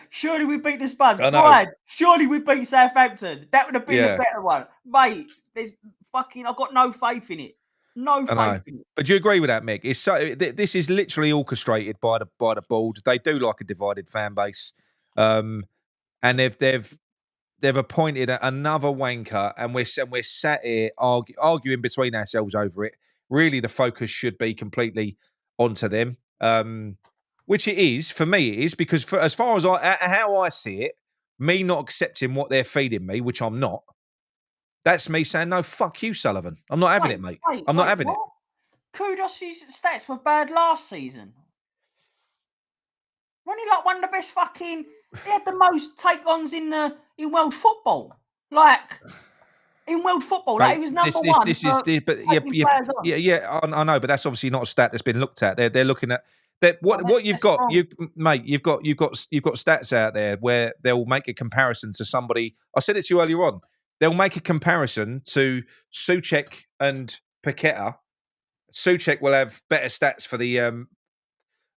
surely we beat the Spuds. I know. Brian, surely we beat Southampton. That would have been Yeah. the better one. Mate, there's fucking, I've got no faith in it. No faith in it. But do you agree with that, Mick? It's so this is literally orchestrated by the board. They do like a divided fan base. And they've appointed another wanker, and we're sat here arguing between ourselves over it. Really, the focus should be completely onto them, which it is for me. It is because as far as how I see it, me not accepting what they're feeding me, which I'm not. That's me saying no. Fuck you, Sullivan. I'm not having it, mate. I'm not having it. Kudus' stats were bad last season. Wasn't he like one of the best fucking? He had the most take-ons in world football. Like in world football, like he was number one. I know, but that's obviously not a stat that's been looked at. They're looking at that. What you've got, mate. You've got stats out there where they'll make a comparison to somebody. I said it to you earlier on. They'll make a comparison to Souček and Paqueta. Souček will have better stats for the.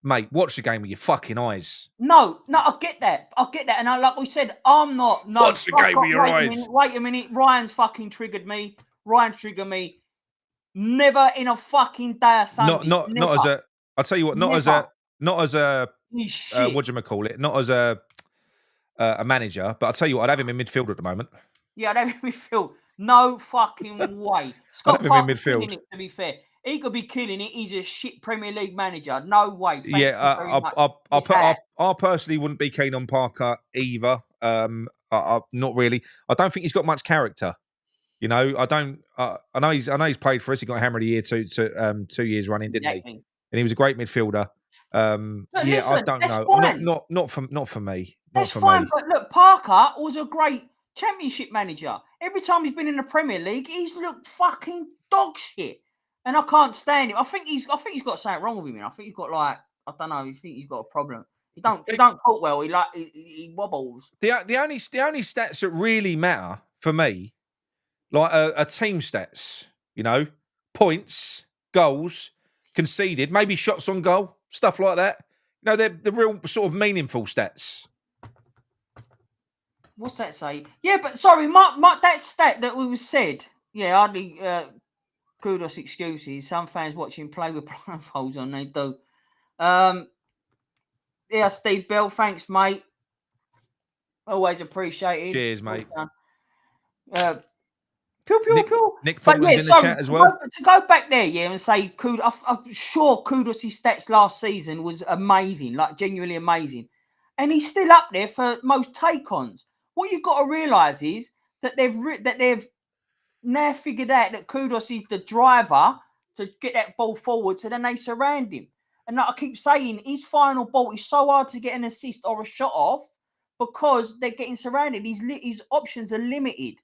Mate, watch the game with your fucking eyes. No, I get that. And like we said, I'm not. No, watch the game with your eyes. Wait a minute. Ryan's fucking triggered me. Never in a fucking day of Sunday. Not as a. I'll tell you what. Not as a. What do you call it? Not as a manager. But I'll tell you what. I'd have him in midfield at the moment. Yeah, I'd have him in midfield. No fucking way. Scott Parker's killing it, to be fair. He could be killing it. He's a shit Premier League manager. No way. I personally wouldn't be keen on Parker either. Not really. I don't think he's got much character. You know, I don't. I know he's played for us. He got Hammer of the Year 2 years running, didn't he? And he was a great midfielder. Listen, I don't know. Not for me. That's fine. But look, Parker was a great Championship manager. Every time he's been in the Premier League, he's looked fucking dog shit. And I can't stand him. I think he's got something wrong with him. I think he's got I don't know. I think he's got a problem. He don't talk well. He wobbles. The only stats that really matter for me, like are team stats. You know, points, goals, conceded, maybe shots on goal, stuff like that. You know, they're the real sort of meaningful stats. What's that say? Yeah, but sorry, that stat that was said. Yeah, hardly. Kudus excuses. Some fans watch him play with blindfolds on. They do. Yeah, Steve Bell. Thanks, mate. Always appreciated. Cheers, mate. Pew. Nick Fulton's in the chat as well. To go back there, and say Kudus. I'm sure Kudus' stats last season was amazing, like genuinely amazing, and he's still up there for most take-ons. What you've got to realise is that they've now figured out that Kudus is the driver to get that ball forward, so then they surround him. And like I keep saying, his final ball is so hard to get an assist or a shot off because they're getting surrounded. His options are limited.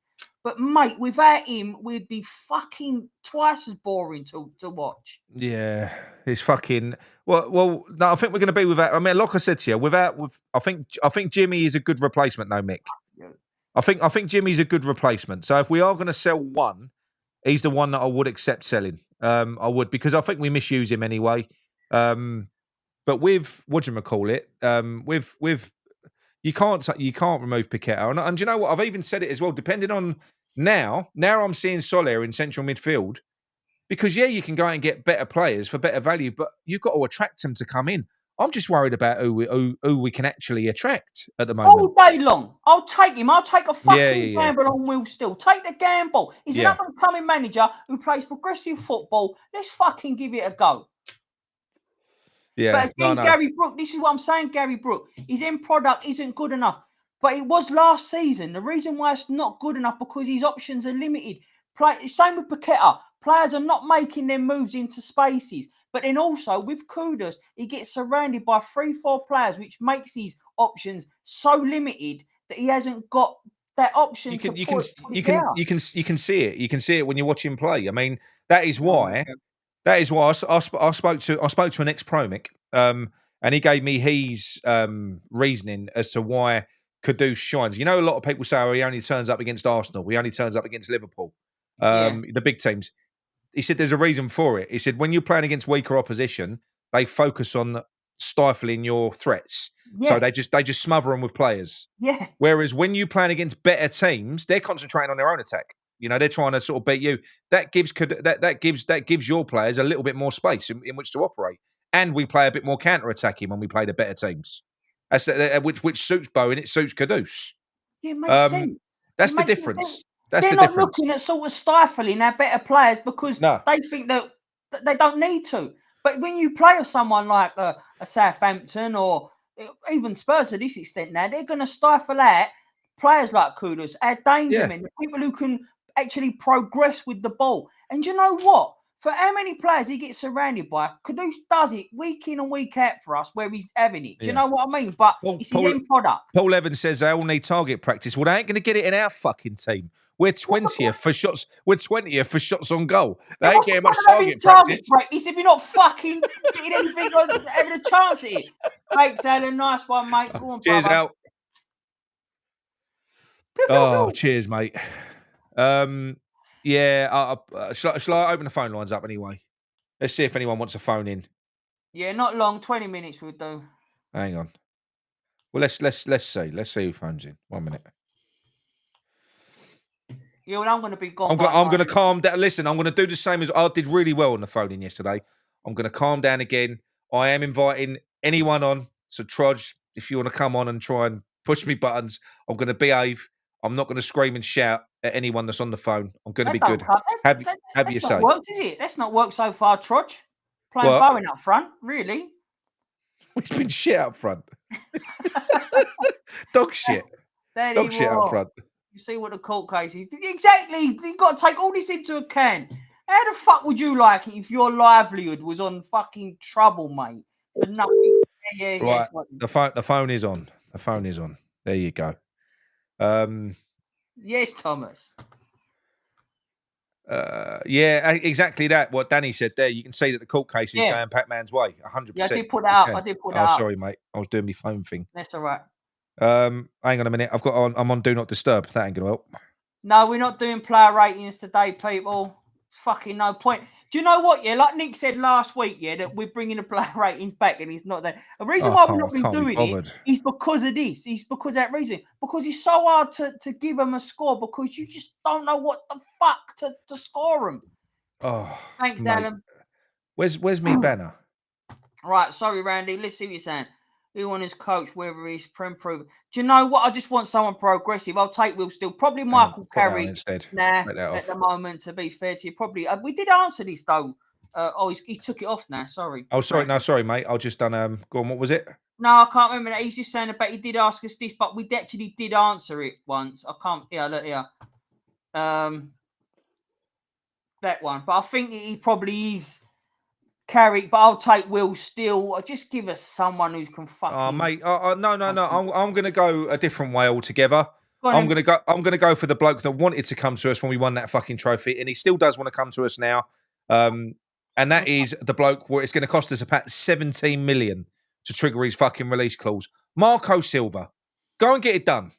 But, mate, without him, we'd be fucking twice as boring to watch. Yeah, it's fucking... Well, no, I think we're going to be without... I mean, like I said to you, I think Jimmy is a good replacement, though, Mick. Yeah. I think Jimmy's a good replacement. So if we are going to sell one, he's the one that I would accept selling. I would, because I think we misuse him anyway. But with with you can't remove Paqueta. And do you know what? I've even said it as well. Depending on now I'm seeing Soler in central midfield because you can go out and get better players for better value, but you've got to attract them to come in. I'm just worried about who we can actually attract at the moment. All day long. I'll take him. I'll take a fucking gamble on Will Still. Take the gamble. He's an up-and-coming manager who plays progressive football. Let's fucking give it a go. Yeah. But again, Gary Brook, this is what I'm saying, Gary Brook. His end product isn't good enough. But it was last season. The reason why it's not good enough because his options are limited. Same with Paqueta. Players are not making their moves into spaces. But then also with Kudus, he gets surrounded by 3-4 players, which makes his options so limited that he hasn't got that option. You can see it. You can see it when you watch him play. I mean, that is why That is why I spoke to an ex-pro, Mick, and he gave me his reasoning as to why Kudus shines. You know, a lot of people say, "Oh, he only turns up against Arsenal. He only turns up against Liverpool, the big teams." He said, "There's a reason for it." He said, "When you're playing against weaker opposition, they focus on stifling your threats, so they just smother them with players. Yeah. Whereas when you're playing against better teams, they're concentrating on their own attack. You know, they're trying to sort of beat you. That gives your players a little bit more space in which to operate, and we play a bit more counter-attacking when we play the better teams. That's which suits Bo and it suits Kudus. Yeah, it makes sense. That's the difference. That's they're the not difference. looking at sort of stifling our better players because they think that they don't need to. But when you play with someone like a Southampton or even Spurs to this extent now, they're going to stifle out players like Kudus, our danger men, the people who can actually progress with the ball. And you know what? For how many players he gets surrounded by, Kudus does it week in and week out for us where he's having it. Do you know what I mean? But it's his end product. Paul Evans says they all need target practice. Well, they ain't going to get it in our fucking team. We're 20th for shots. We're 20th for shots on goal. They ain't getting much target practice. If you're not fucking getting anything on having a chance at it. Thanks, Alan. Nice one, mate. Go on, cheers, brother. Al. Cheers, mate. Yeah. Shall I open the phone lines up anyway? Let's see if anyone wants to phone in. Yeah, not long. 20 minutes we'll do. Hang on. Well, let's see. Let's see who phones in. 1 minute. Yeah, well, I'm going to be gone. I'm going to calm down. Listen, I'm going to do the same as I did really well on the phone in yesterday. I'm going to calm down again. I am inviting anyone on. So, Trudge, if you want to come on and try and push me buttons, I'm going to behave. I'm not going to scream and shout at anyone that's on the phone. I'm going to be good. Have your say. That's not worked, is it? That's not worked so far, Trudge. Playing Bowen up front, really? It's been shit up front. Dog shit. Dog shit up front. You see what the court case is. Exactly. You've got to take all this into account. How the fuck would you like it if your livelihood was on fucking trouble, mate? For nothing. Yeah. Right. The phone is on. The phone is on. There you go. Yes, Thomas. Yeah, exactly that. What Danny said there. You can see that the court case is going Pac-Man's way. 100%. Yeah, I did put that up. Oh, sorry, mate. I was doing my phone thing. That's all right. Hang on a minute. I'm on Do Not Disturb. That ain't gonna help. No, we're not doing player ratings today, people. Fucking no point. Do you know what? Yeah, like Nick said last week, yeah, that we're bringing the player ratings back, and he's not there. The reason why we've not been doing it is because of this. It's because of that reason. Because it's so hard to give them a score because you just don't know what the fuck to score them. Oh, thanks, Alan. Where's me banner? Right, sorry, Randy. Let's see what you're saying. Who on his coach, whether he's proven. Do you know what? I just want someone progressive. I'll take Will Still. Probably Michael Carrick instead. At the moment, to be fair to you. Probably. We did answer this, though. He took it off now. Sorry. Oh, sorry. No, sorry, mate. I just done, go on, what was it? No, I can't remember that. He's just saying about he did ask us this, but we actually did answer it once. I can't, look here. That one. But I think he probably is Carrick, but I'll take Will Still. Just give us someone who can fucking. Oh, mate. No. I'm going to go a different way altogether. I'm going to go for the bloke that wanted to come to us when we won that fucking trophy, and he still does want to come to us now. And that is the bloke where it's going to cost us about 17 million to trigger his fucking release clause. Marco Silva. Go and get it done.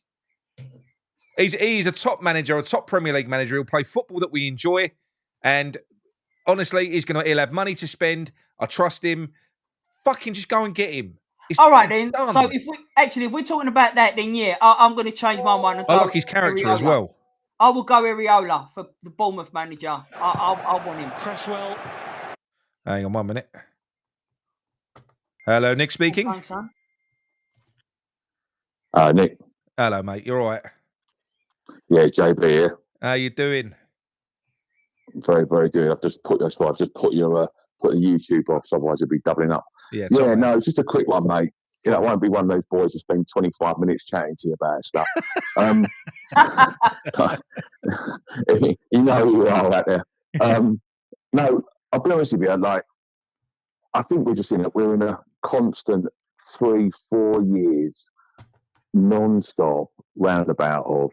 He's a top manager, a top Premier League manager. He'll play football that we enjoy, and honestly, he'll have money to spend. I trust him. Fucking just go and get him. All right then. Done. So if we're talking about that, then yeah, I'm going to change my mind. And I like his character Areola as well. I will go Areola for the Bournemouth manager. I want him. Cresswell. Hang on 1 minute. Hello, Nick speaking. Thanks, son. Nick. Hello, mate. You're all right. Yeah, JB here. How you doing? Very, very good. I've just put your YouTube off, otherwise it'll be doubling up. Yeah, no, it's just a quick one, mate. You know, I won't be one of those boys who spend 25 minutes chatting to you about stuff. You know who you are out there. No, I'll be honest with you. Like, I think we're in a constant 3-4 years non-stop roundabout of.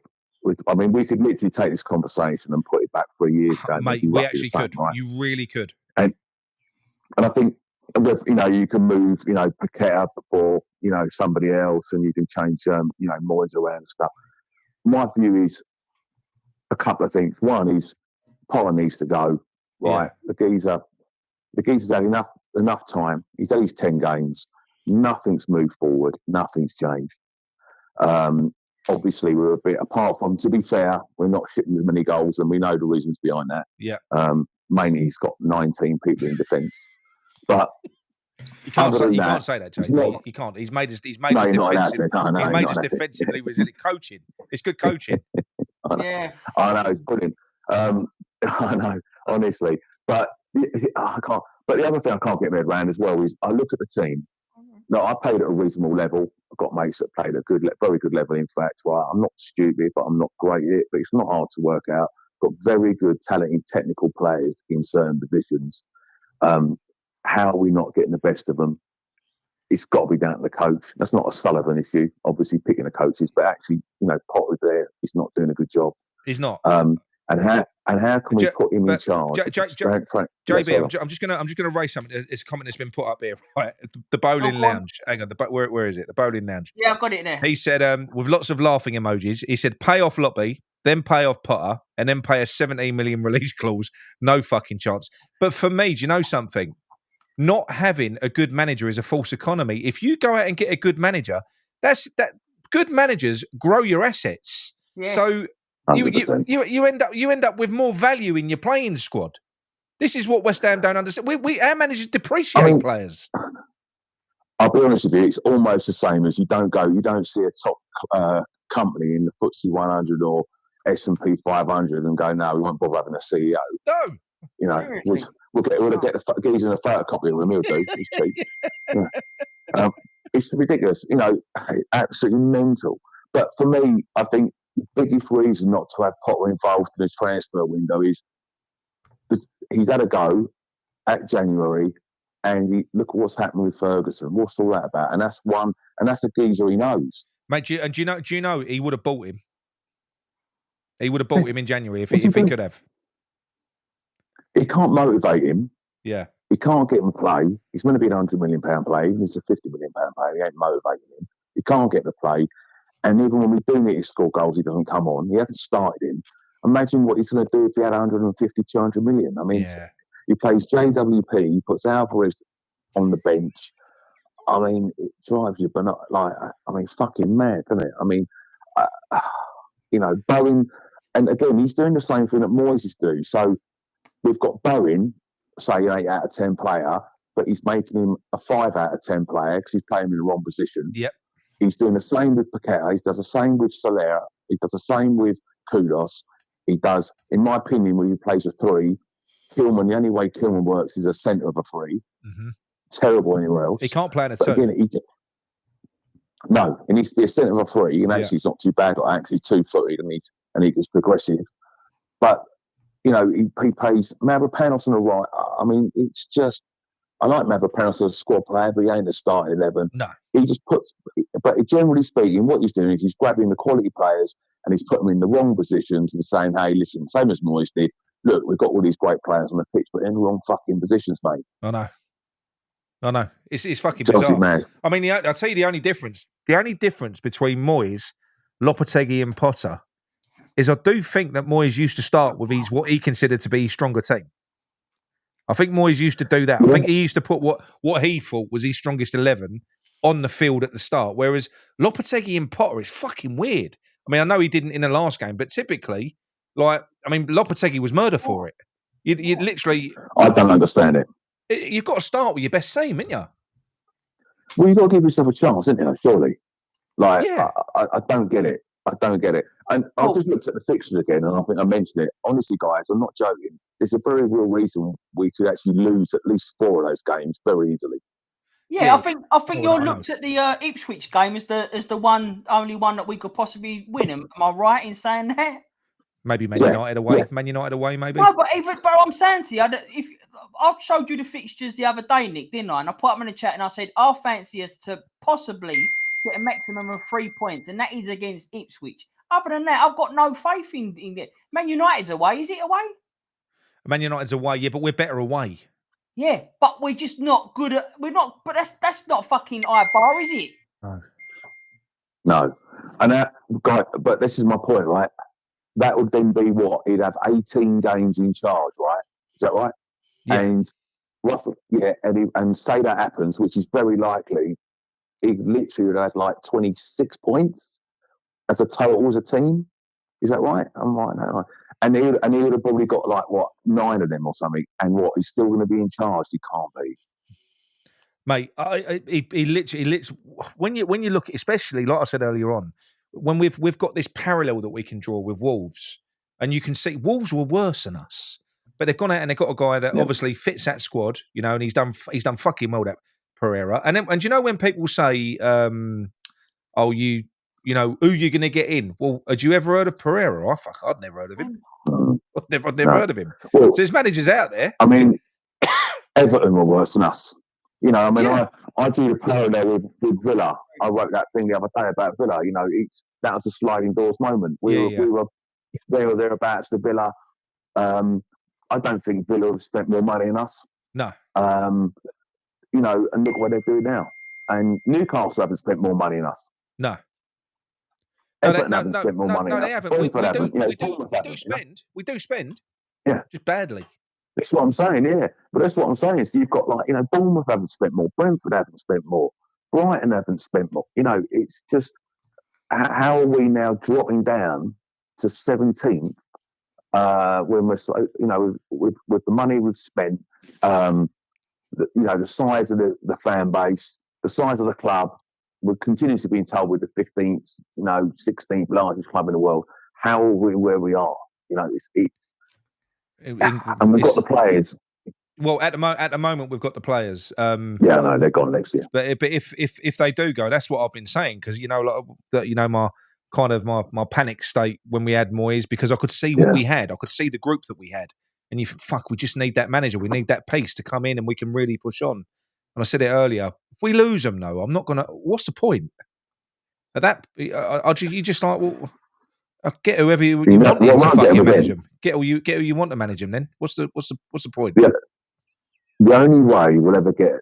I mean, we could literally take this conversation and put it back 3 years ago. Mate, we actually could. Right? You really could. And And I think, you can move, Paqueta for, somebody else, and you can change, Moyes around and stuff. My view is a couple of things. One is Potter needs to go. Right, Yeah. the geezer's had enough time. He's had his 10 games. Nothing's moved forward. Nothing's changed. Obviously, we're a bit apart from. To be fair, we're not shipping as many goals, and we know the reasons behind that. Yeah. Mainly, he's got 19 people in defence, but you can't say that, JB. You can't. He's made us defensively resilient. Coaching. It's good coaching. Yeah. I know, it's brilliant. I know, honestly, but I can't. But the other thing I can't get my head around as well is I look at the team. No, I played at a reasonable level. I've got mates that played at a very good level. In fact, right, I'm not stupid, but I'm not great at it. But it's not hard to work out. Got very good, talented, technical players in certain positions. How are we not getting the best of them? It's got to be down to the coach. That's not a Sullivan issue, obviously picking the coaches, but actually, Potter's there. He's not doing a good job. He's not. And how can we put him in charge? JB, I'm just gonna raise something. It's a comment that's been put up here. Right, the bowling lounge. Hang on, where is it? The bowling lounge. Yeah, I've got it there. He said, with lots of laughing emojis. He said, pay off Loppy, then pay off Potter, and then pay a 17 million release clause. No fucking chance. But for me, do you know something? Not having a good manager is a false economy. If you go out and get a good manager, that good managers grow your assets. Yes. So you end up with more value in your playing squad. This is what West Ham don't understand. Our managers depreciate players. I'll be honest with you, it's almost the same as you don't see a top company in the FTSE 100 or S&P 500 and go, no, we won't bother having a CEO. No. We'll get the geezer in a photocopy room. He'll do. He's cheap. Yeah. It's ridiculous. Absolutely mental. But for me, I think the biggest reason not to have Potter involved in the transfer window is he's had a go at January, and look at what's happened with Ferguson. What's all that about? And that's a geezer he knows. Mate, do you know he would have bought him? He would have bought him in January if he could have. He can't motivate him. Yeah. He can't get him to play. He's going to be a £100 million player. He's a £50 million player. He ain't motivating him. He can't get the play. And even when we do need to score goals, he doesn't come on. He hasn't started him. Imagine what he's going to do if he had 150, 200 million. I mean, he plays JWP, he puts Alvarez on the bench. I mean, it drives you, but not fucking mad, doesn't it? I mean, Bowen, and again, he's doing the same thing that Moyes is doing. So we've got Bowen, say an 8 out of 10 player, but he's making him a 5 out of 10 player because he's playing in the wrong position. Yep. He's doing the same with Paqueta. He does the same with Soler. He does the same with Kudus. He does, in my opinion, when he plays a 3, Kilman, the only way Kilman works is a centre of a 3. Mm-hmm. Terrible anywhere else. He can't play in a 2. Again, no, he needs to be a centre of a 3, and actually he's not too bad, or actually 2-footed, and he's progressive. But, he plays Mavropanos on the right. I mean, it's just, I like Mavropanos as a squad player, but he ain't a starting 11. No. He just but generally speaking, what he's doing is he's grabbing the quality players and he's putting them in the wrong positions and saying, hey, listen, same as Moyes did, look, we've got all these great players on the pitch, but in the wrong fucking positions, mate. I know. It's fucking bizarre. Man. I mean, I'll tell you the only difference between Moyes, Lopetegui and Potter is I do think that Moyes used to start with what he considered to be his stronger team. I think Moyes used to do that. I think he used to put what he thought was his strongest 11 on the field at the start, whereas Lopetegui and Potter is fucking weird. I mean, I know he didn't in the last game, but typically, Lopetegui was murder for it. You literally... I don't understand it. You've got to start with your best team, haven't you? Well, you've got to give yourself a chance, haven't you, surely? I don't get it. And I've just looked at the fixtures again, and I think I mentioned it. Honestly, guys, I'm not joking. There's a very real reason we could actually lose at least 4 of those games very easily. Yeah, I think you looked at the Ipswich game as the only one that we could possibly win. Am I right in saying that? Maybe Man United away. Yeah. Man United away, maybe. No, but I'm saying to you, if I showed you the fixtures the other day, Nick, didn't I? And I put them in the chat and I said, I'll fancy us to possibly get a maximum of 3 points, and that is against Ipswich. Other than that, I've got no faith in it. Man United's away. Is it away? Man United's away, yeah, but we're better away. Yeah, but we're just not good at. We're not. But that's not fucking high bar, is it? No. And that guy. But this is my point, right? That would then be what? He'd have 18 games in charge, right? Is that right? Yeah. And roughly, yeah, and say that happens, which is very likely, he literally would have like 26 points as a total as a team. Is that right? I'm right now. And he would have probably got like what 9 of them or something. And what? He's still going to be in charge. He can't be. Mate, he literally when you look, especially like I said earlier on, when we've got this parallel that we can draw with Wolves, and you can see Wolves were worse than us, but they've gone out and they've got a guy that obviously fits that squad, you know, and he's done fucking well, that Pereira. And you know when people say, "Oh, you know who you're going to get in?" Well, had you ever heard of Pereira? I'd never heard of him. I'd never heard of him. Well, so there's managers out there. I mean, Everton were worse than us. You know, I mean, Yeah. I drew the parallel with Villa. I wrote that thing the other day about Villa. You know, that was a sliding doors moment. We were there or thereabouts to Villa. I don't think Villa have spent more money than us. No. You know, and look what they're doing now. And Newcastle haven't spent more money than us. No. Everton haven't spent more money than us. They haven't. We do spend. Yeah. Just badly. That's what I'm saying, yeah. But that's what I'm saying. So you've got like, you know, Bournemouth haven't spent more, Brentford haven't spent more, Brighton haven't spent more. You know, it's just, how are we now dropping down to 17th when we're, you know, with the money we've spent, you know, the size of the fan base, the size of the club, we're continuously being told we're the 15th, you know, 16th largest club in the world. How are we where we are? You know, and we've got the players. Well, at the moment, we've got the players. No, they're gone next year. But if they do go, that's what I've been saying, because you know, like that, you know, my panic state when we had Moyes, because I could see what we had, I could see the group that we had, and you think, fuck, we just need that manager, we need that piece to come in, and we can really push on. And I said it earlier, if we lose them, though, I'm not gonna. What's the point? At that, you just like, well, get whoever you want to fucking manage them. Get who you want to manage them. Then what's the point? Yeah. The only way we'll ever get,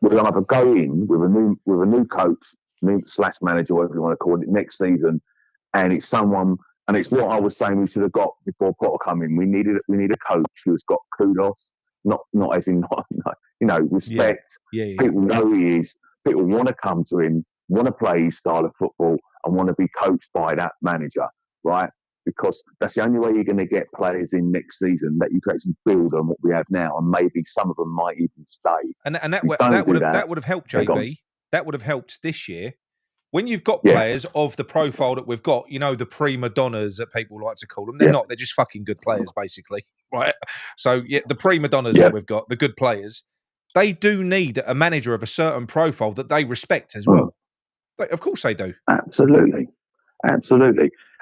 we'll either go in with a new coach, / manager, whatever you want to call it, next season, and it's someone, and it's what I was saying we should have got before Potter come in. We need a coach who's got kudos, not as in you know, respect. Yeah. People know who he is. People want to come to him, want to play his style of football, and want to be coached by that manager, right? Because that's the only way you're going to get players in next season, that you can actually build on what we have now, and maybe some of them might even stay. And that would have helped, JB. That would have helped this year when you've got players of the profile that we've got. You know, the prima donnas that people like to call them. They're not. They're just fucking good players, basically, right? So the prima donnas that we've got, the good players, they do need a manager of a certain profile that they respect as well. Of course they do. Absolutely.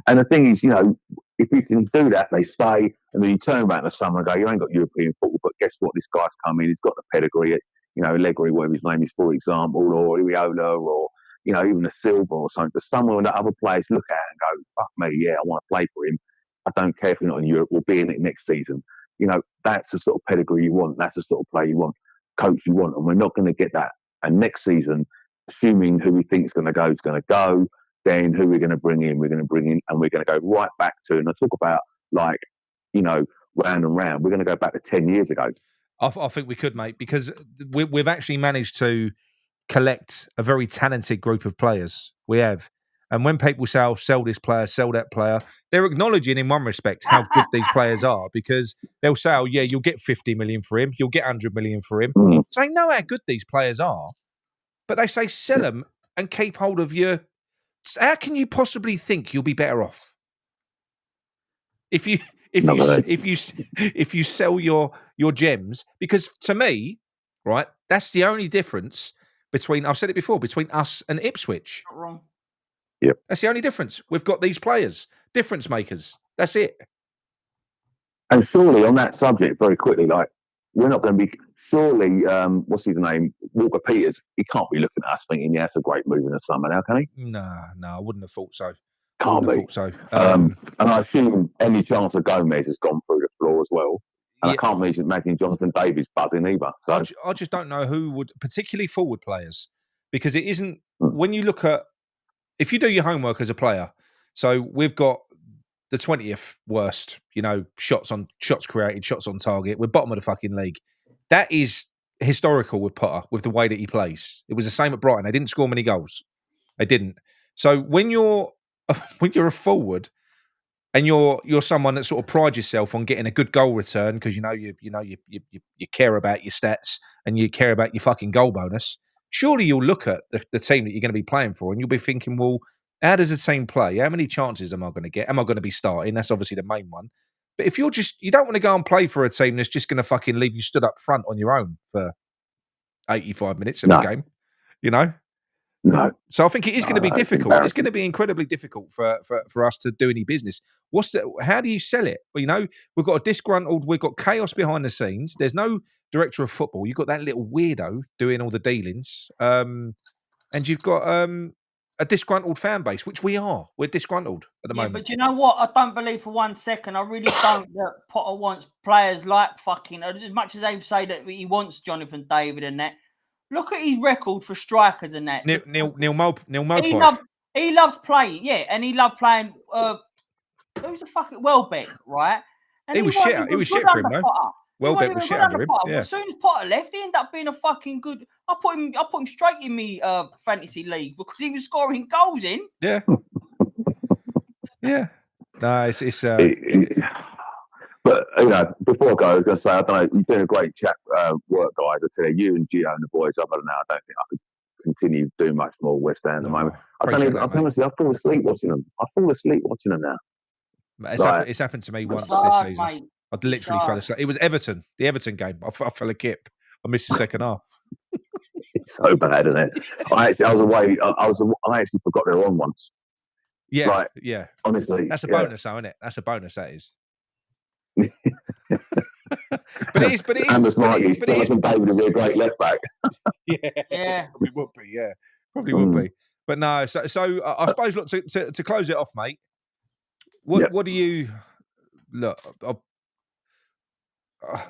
And the thing is, you know, if you can do that, they stay, and then you turn around to someone and go, you ain't got European football, but guess what? This guy's come in, he's got the pedigree, you know, Allegri, whatever his name is, for example, or Iriola, or, you know, even a Silva or something. But someone that other players look at and go, fuck me, yeah, I want to play for him. I don't care if you're not in Europe, we'll be in it next season. You know, that's the sort of pedigree you want. That's the sort of player you want, coach you want. And we're not going to get that. And next season, assuming who we think is going to go, then who we're going to bring in, and we're going to go right back to, and I talk about, like, you know, round and round, we're going to go back to 10 years ago. I think we could, mate, because we've actually managed to collect a very talented group of players. We have. And when people say, oh, sell this player, sell that player, they're acknowledging in one respect how good these players are, because they'll say, oh, yeah, you'll get 50 million for him, you'll get 100 million for him. So they know how good these players are, but they say sell them and keep hold of your... How can you possibly think you'll be better off if you sell your gems? Because to me, right, that's the only difference between, I've said it before, between us and Ipswich. Not wrong. Yep. That's the only difference. We've got these players, difference makers. That's it. And surely on that subject, very quickly, like, we're not going to be, surely, what's his name? Walker Peters, he can't be looking at us thinking, yeah, it's a great move in the summer now, can he? No, I wouldn't have thought so. Can't be. So. And I assume any chance of Gomez has gone through the floor as well. And I can't imagine Jonathan Davis buzzing either. So I just don't know who would, particularly forward players, because it isn't, when you look at, if you do your homework as a player, so we've got the 20th worst, shots created, shots on target. We're bottom of the fucking league. That is historical with Potter, with the way that he plays. It was the same at Brighton. They didn't score many goals. They didn't. So when you're a forward and you're someone that sort of prides yourself on getting a good goal return because you care about your stats and you care about your fucking goal bonus, surely you'll look at the team that you're going to be playing for and you'll be thinking, well, how does the team play? How many chances am I going to get? Am I going to be starting? That's obviously the main one. But if you don't want to go and play for a team that's just going to fucking leave you stood up front on your own for 85 minutes of the game, No. So I think it is going to be difficult. It's going to be incredibly difficult for us to do any business. How do you sell it? Well, we've got we've got chaos behind the scenes. There's no director of football. You've got that little weirdo doing all the dealings. And you've got a disgruntled fan base, which we are. We're disgruntled at the moment. But you know what? I don't believe for 1 second. I really don't that Potter wants players like fucking, as much as they say that he wants Jonathan David and that. Look at his record for strikers and that. Neil Maupay. He loves playing, and he loved playing. Who's the fucking Welbeck, right? And he was shit. He was shit for him, though. Welbeck was shit under him. Yeah. As soon as Potter left, he ended up being a fucking good. I put him straight in me fantasy league because he was scoring goals in. Yeah. Yeah. No, it's. But before I go, I was going to say, I don't know, you're doing a great work, guys. I tell you and Gio and the boys. Other than that, I don't think I could continue doing much more West Ham at the moment. I fall asleep watching them. now. It's happened to me once this season. Mate. I literally fell asleep. It was Everton, the Everton game. I fell a kip. I missed the second half. It's so bad, isn't it? I was away. I actually forgot they were on once. Yeah, yeah. Honestly, that's a bonus, though, isn't it? That's a bonus. That is. But it is. Jonathan David would be a great left back. yeah, probably would be. Yeah, probably would be. But no. So I suppose, look, to close it off, mate. What do you look?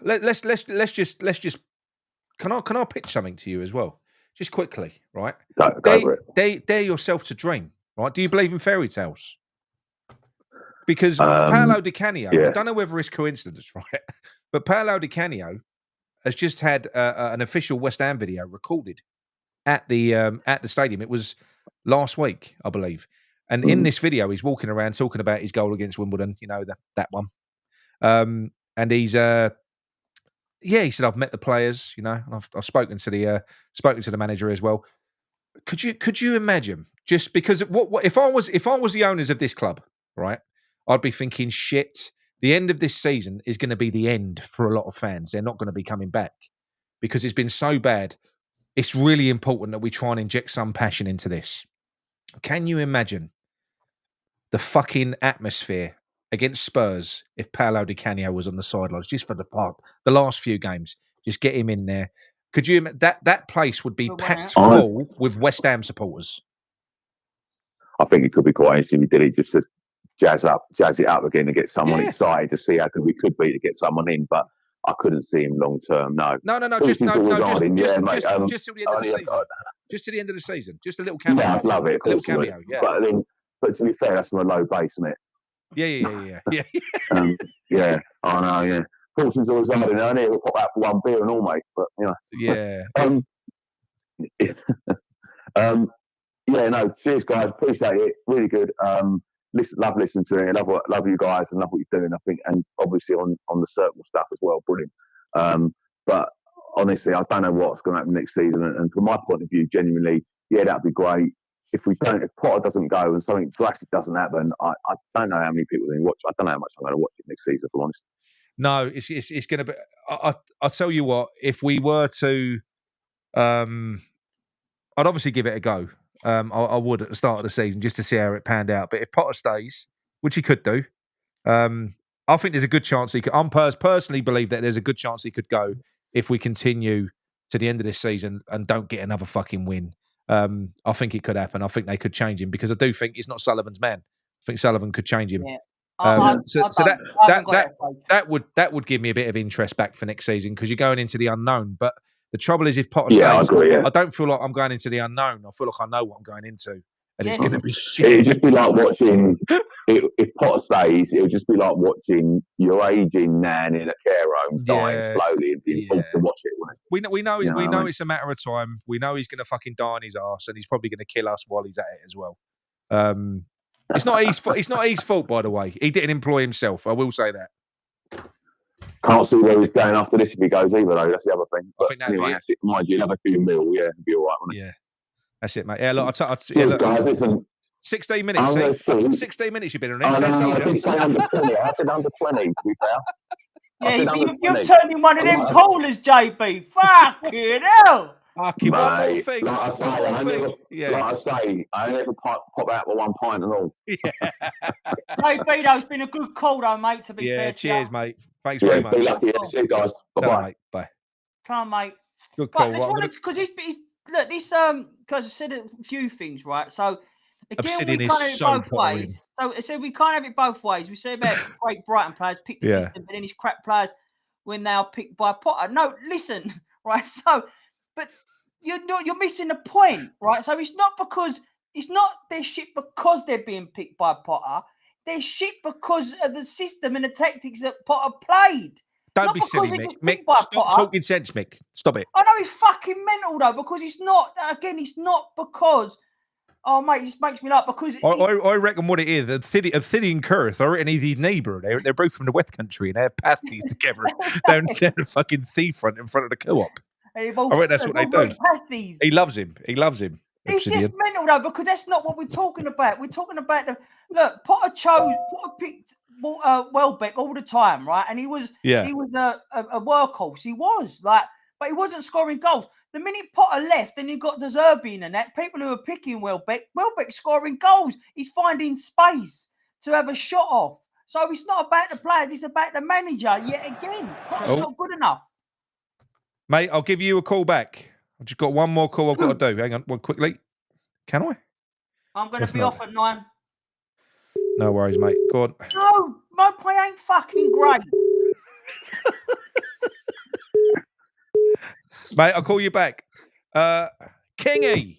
Let's just. Can I pitch something to you as well, just quickly, right? Dare yourself to dream, right? Do you believe in fairy tales? Because Paolo Di Canio, I don't know whether it's coincidence, right? But Paolo Di Canio has just had an official West Ham video recorded at the stadium. It was last week, I believe. And in this video, he's walking around talking about his goal against Wimbledon, that one. And he's he said, I've met the players, and I've spoken to the manager as well. Could you imagine, just because what if I was the owners of this club, right? I'd be thinking, shit, the end of this season is going to be the end for a lot of fans. They're not going to be coming back because it's been so bad. It's really important that we try and inject some passion into this. Can you imagine the fucking atmosphere against Spurs if Paolo Di Canio was on the sidelines just for the last few games? Just get him in there. Could you that place would be packed full with West Ham supporters? I think it could be quite interesting if he did it just to jazz it up again to get someone excited to see how good we could be to get someone in, but I couldn't see him long term. No, just till the end of the season. Just to the end of the season. Just a little cameo. Yeah, I'd love it. A little cameo. Yeah. But to be fair, that's from a low base, isn't it? Yeah. Yeah. I know. Yeah. Fortune's always hard, I need to pop out for one beer and all, mate. But Yeah. No. Cheers, guys. Appreciate it. Really good. Love listening to it. Love you guys and love what you're doing. I think, and obviously on the circle stuff as well. Brilliant. But honestly, I don't know what's going to happen next season. And from my point of view, genuinely, that'd be great. If Potter doesn't go and something drastic doesn't happen, I don't know how many people are going to watch. I don't know how much I'm going to watch it next season, if I'm honest. No, it's going to be. I'll tell you what. If we were to, I'd obviously give it a go. I would at the start of the season just to see how it panned out. But if Potter stays, which he could do, I think there's a good chance he could. I personally believe that there's a good chance he could go if we continue to the end of this season and don't get another fucking win. I think it could happen. I think they could change him because I do think he's not Sullivan's man. I think Sullivan could change him. Yeah. That would give me a bit of interest back for next season because you're going into the unknown. But the trouble is, if Potter stays, I agree, I don't feel like I'm going into the unknown. I feel like I know what I'm going into, and it's going to be shit. It'd just be like watching. If Potter stays, it would just be like watching your aging nan in a care home dying slowly and being forced to watch it. We know it's a matter of time. We know he's going to fucking die on his arse, and he's probably going to kill us while he's at it as well. It's not his fault. It's not his fault, by the way. He didn't employ himself. I will say that. Can't see where he's going after this if he goes either, though. That's the other thing. But I think that'd be it. Mind you, another few mil, it'd be all right, wouldn't it? Yeah, that's it, mate. Yeah, look, guys, 16 minutes. See? 16 minutes you've been on this. I did say under 20. I said under 20, to be fair. Yeah, you're turning one of them callers, JB. Fucking hell. Fucking one more thing. Like I say, I never pop out with 1 pint and all. Yeah. JB, though, it's been a good call, though, mate, to be fair. Yeah, cheers, mate. Thanks very much. Be lucky. See you guys. Bye-bye. Bye. Come on, mate. Good call. Because look, this, because I said a few things, right? So, again, Obsidian we is can't have it so both ways. So I said we can't have it both ways. We said about great Brighton players pick the system, but then these crap players were now picked by Potter. No, listen, right? So, but you're missing the point, right? So it's not their shit because they're being picked by Potter. They're shit because of the system and the tactics that Potter played. Don't be silly, Mick. Stop talking sense, Mick. Stop it. I know he's fucking mental though, because it's not because. Oh, mate, this makes me laugh because... I reckon what it is, Thiddy and Kurth are in his neighbour. They're both from the West Country and they have pasties together down the fucking seafront in front of the co-op. I reckon that's what they do. Pasties. He loves him. It's just mental, though, because that's not what we're talking about. We're talking about Potter picked Welbeck all the time, right? And he was a workhorse. He was, but he wasn't scoring goals. The minute Potter left and you got De Zerbi and that, people who are picking Welbeck's scoring goals. He's finding space to have a shot off. So it's not about the players, it's about the manager yet again. Potter's not good enough. Mate, I'll give you a call back. I've just got one more call I've got to do. Hang on, one quickly. Can I? I'm going to be off at 9. No worries, mate. Go on. No, my play ain't fucking great. Mate, I'll call you back. Kingy.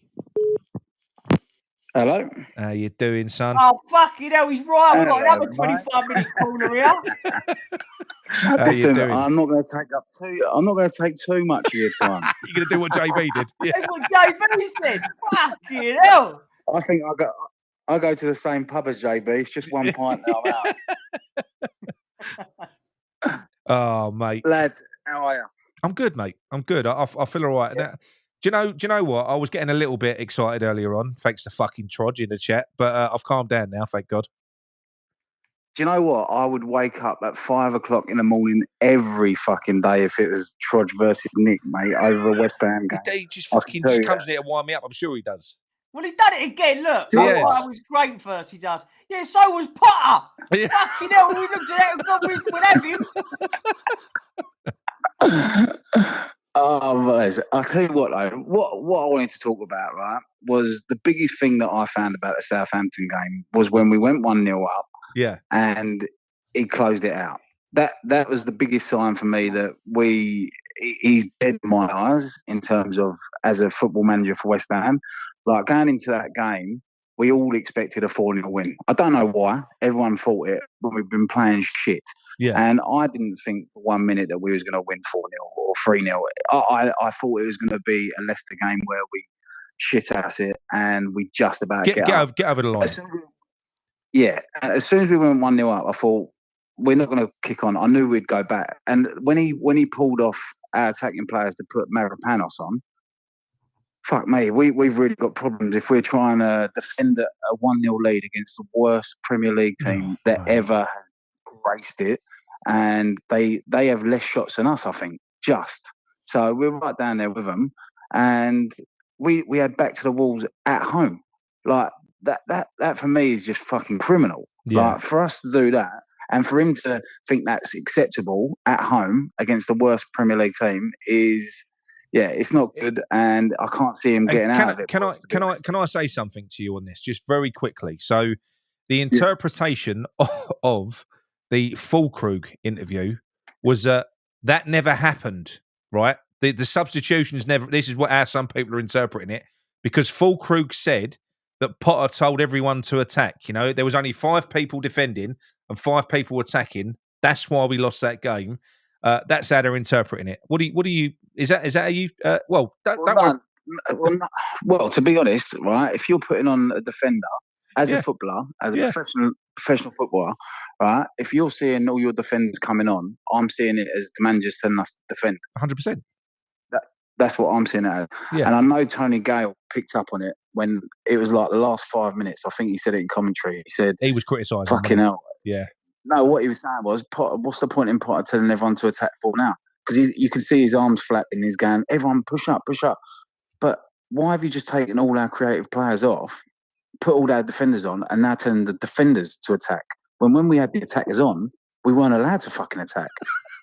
Hello. How you doing, son? Oh, fucking hell, he's right. We've got another 25-minute corner here. Listen, I'm not going to take too much of your time. You're going to do what JB did. Yeah. That's what JB said. Fucking hell. I think I go to the same pub as JB. It's just 1 pint now I'm out. Oh, mate. Lads, how are you? I'm good, mate. I'm good. I feel all right. Yeah. Do you know what? I was getting a little bit excited earlier on, thanks to fucking Trodge in the chat, but I've calmed down now, thank God. Do you know what? I would wake up at 5 o'clock in the morning every fucking day if it was Trodge versus Nick, mate, over a West Ham game. He just fucking just comes in here to wind me up. I'm sure he does. Well, he's done it again. Look, yes. I was great first. He does. Yeah, so was Potter. Yeah. Fucking hell, we looked at that and God, we'd have him. I'll tell you what, though. What I wanted to talk about, right, was the biggest thing that I found about the Southampton game was when we went 1-0 up. Yeah. And he closed it out. That was the biggest sign for me that he's dead in my eyes in terms of as a football manager for West Ham. Like going into that game, we all expected a 4-0 win. I don't know why. Everyone thought it, but we've been playing shit. Yeah. And I didn't think for 1 minute that we was going to win 4-0 or 3-0. I thought it was going to be a Leicester game where we shit at it and we just about get over the line. As soon as we went 1-0 up, I thought we're not going to kick on. I knew we'd go back. And when he pulled off our attacking players to put Mavropanos on, fuck me, we've really got problems if we're trying to defend a 1-0 lead against the worst Premier League team that ever graced it. And they have less shots than us, I think, just. So we're right down there with them. And we had back to the walls at home. Like, that for me is just fucking criminal. Yeah. Like, for us to do that, and for him to think that's acceptable at home against the worst Premier League team is... Yeah, it's not good, and I can't see him getting out of it. Can I say something to you on this, just very quickly? So, the interpretation of the Fullkrug interview was that never happened, right? The substitutions never. This is how some people are interpreting it, because Fullkrug said that Potter told everyone to attack. You know, there was only 5 people defending and 5 people attacking. That's why we lost that game. That's how they're interpreting it. What do you? Is that how you? Well, to be honest, right? If you're putting on a defender as a footballer, as a professional footballer, right? If you're seeing all your defenders coming on, I'm seeing it as the manager's telling us to defend. 100%. That's what I'm seeing it as. Yeah. And I know Tony Gale picked up on it when it was like the last 5 minutes. I think he said it in commentary. He said he was criticising. Fucking hell. Yeah. No, what he was saying was, Potter, what's the point in Potter telling everyone to attack full now? Because you can see his arms flapping. He's going, everyone push up, push up. But why have you just taken all our creative players off, put all our defenders on, and now telling the defenders to attack? When we had the attackers on, we weren't allowed to fucking attack.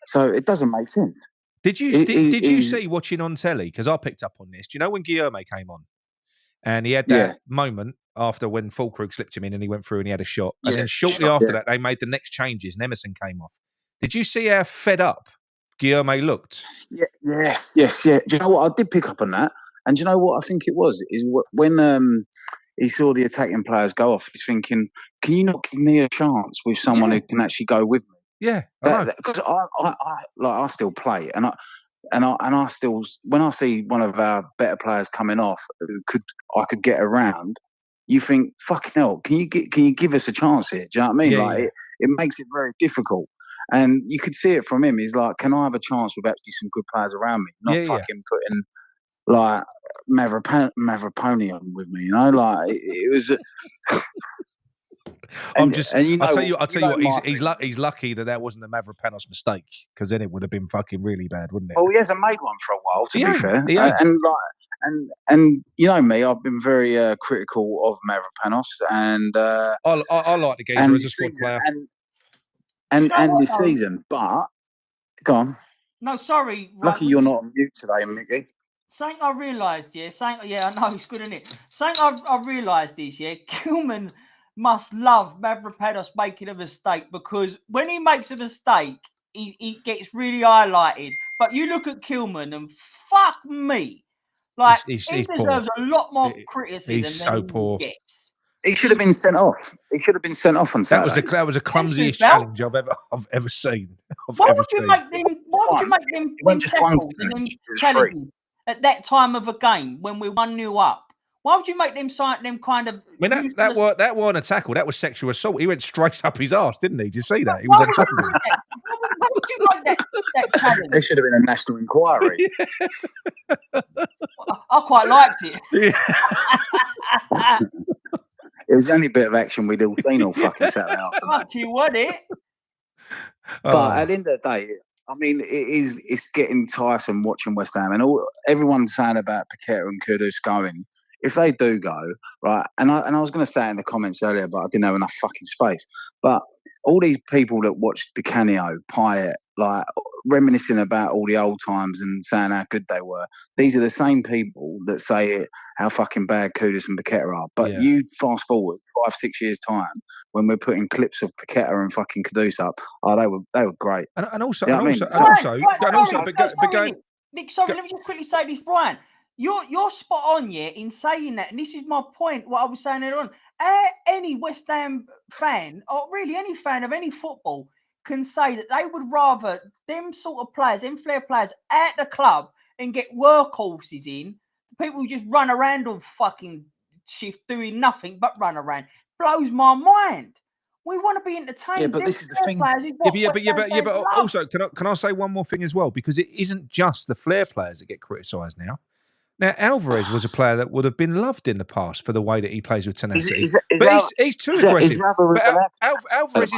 So it doesn't make sense. Did you see watching on telly? Because I picked up on this. Do you know when Guilherme came on? And he had that moment after when Fullkrug slipped him in and he went through and he had a shot. And then shortly after that, they made the next changes and Emerson came off. Did you see how fed up Guilherme looked? Yes. Do you know what? I did pick up on that. And do you know what I think it was? Is when he saw the attacking players go off, he's thinking, can you not give me a chance with someone who can actually go with me? Yeah, because I still play, and I still, when I see one of our better players coming off who I could get around, you think, fucking hell, can you give us a chance here? Do you know what I mean? It makes it very difficult, and you could see it from him. He's like, can I have a chance with actually some good players around me, not fucking putting like Mavraponian with me, you know? Like it was. I'll tell you what. He's lucky that wasn't a Mavropanos mistake, because then it would have been fucking really bad, wouldn't it? Well, he hasn't made one for a while, to be fair. And you know me, I've been very critical of Mavropanos, and I like the geezer as a squad player, and this season. But go on. No, sorry. Lucky you're not on mute today, Mickey. Something I realised, I know it's good, isn't it? Something I realised is, Kilman must love Mavropanos making a mistake, because when he makes a mistake, he gets really highlighted. But you look at Kilman and fuck me, like he deserves a lot more criticism than he gets. He should have been sent off. He should have been sent off on Saturday. That was a clumsiest challenge I've ever seen. Why would you make them tackles and them challenges at that time of a game when we're 1-0 up? Why would you make them kind of? I mean, that weren't a tackle. That was sexual assault. He went straight up his arse, didn't he? Did you see that? He was on top of him. Why would you make that challenge? There should have been a national inquiry. I quite liked it. It was the only bit of action we'd all seen all fucking Saturday afternoon. Fuck you, would it? But at the end of the day, I mean, it's getting tiresome watching West Ham, and everyone's saying about Paqueta and Kudus going. If they do go, right, and I was going to say it in the comments earlier, but I didn't have enough fucking space. But all these people that watch Di Canio, Pyatt, like reminiscing about all the old times and saying how good they were, these are the same people that say how fucking bad Kudus and Paqueta are. But you fast forward 5-6 years time when we're putting clips of Paqueta and fucking Kudus up, they were great. And also, Nick, sorry, let me just quickly say this, Brian. You're spot on, in saying that, and this is my point. What I was saying earlier on, any West Ham fan, or really any fan of any football, can say that they would rather them sort of players, them flair players at the club, and get workhorses in. People who just run around on fucking shift doing nothing but run around. Blows my mind. We want to be entertained. Yeah, but this is the thing. But also, can I say one more thing as well? Because it isn't just the flair players that get criticised now. Now, Alvarez was a player that would have been loved in the past for the way that he plays with tenacity. He's too aggressive. Alvarez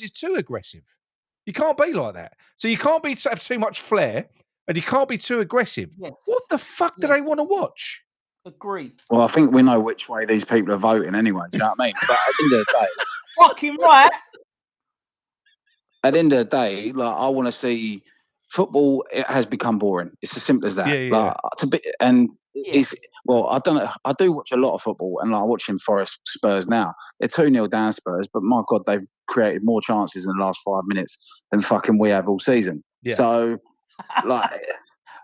is too aggressive. You can't be like that. So you can't have too much flair, and you can't be too aggressive. Yes. What the fuck do they want to watch? Agree. Well, I think we know which way these people are voting anyway. Do you know what I mean? But at the end of the day, fucking right. At the end of the day, like I want to see football it has become boring. It's as simple as that. Yeah. Like, it's I don't know. I do watch a lot of football, and like watching Forest Spurs now. They're 2-0 down Spurs, but my God, they've created more chances in the last 5 minutes than fucking we have all season. Yeah. So, like.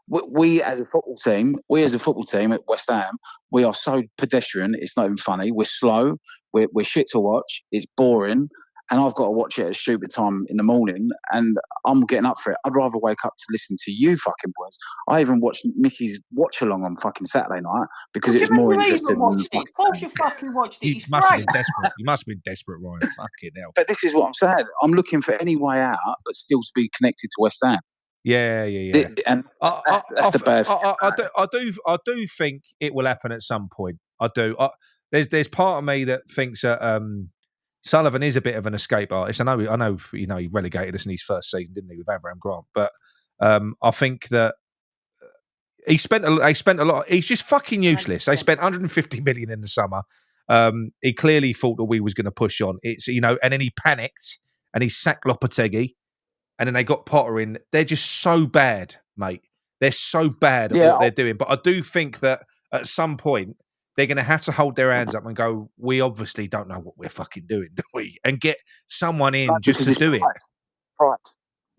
We as a football team at West Ham, we are so pedestrian. It's not even funny. We're slow. We're shit to watch. It's boring, and I've got to watch it at a stupid time in the morning. And I'm getting up for it. I'd rather wake up to listen to you fucking boys. I even watched Mickey's watch along on fucking Saturday night because it was more interesting. Of course, you fucking watched it. You must have been desperate. You must have been desperate, Ryan. Fucking hell. But this is what I'm saying. I'm looking for any way out, but still to be connected to West Ham. Yeah. And that's the bad thing. I do think it will happen at some point. I do. There's part of me that thinks that Sullivan is a bit of an escape artist. I know. You know, he relegated us in his first season, didn't he, with Abraham Grant? But I think that they spent a lot. He's just fucking useless. They spent 150 million in the summer. He clearly thought that we was going to push on. And then he panicked and he sacked Lopetegui. And then they got Potter in. They're just so bad, mate. They're so bad at what they're doing. But I do think that at some point, they're going to have to hold their hands up and go, we obviously don't know what we're fucking doing, do we? And get someone in just to do it. Pride.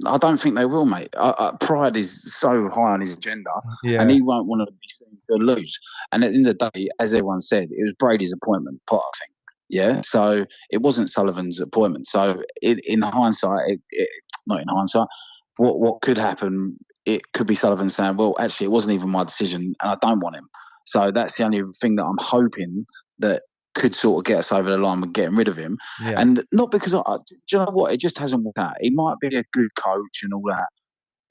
I don't think they will, mate. Pride is so high on his agenda, Yeah. and he won't want to be seen to lose. And at the end of the day, as everyone said, it was Brady's appointment, Potter, I think. Yeah, so it wasn't Sullivan's appointment. So in hindsight, not in hindsight, what could happen? It could be Sullivan saying, "Well, actually, it wasn't even my decision, and I don't want him." So that's the only thing that I'm hoping that could sort of get us over the line with getting rid of him. Yeah. And not because do you know what? It just hasn't worked out. He might be a good coach and all that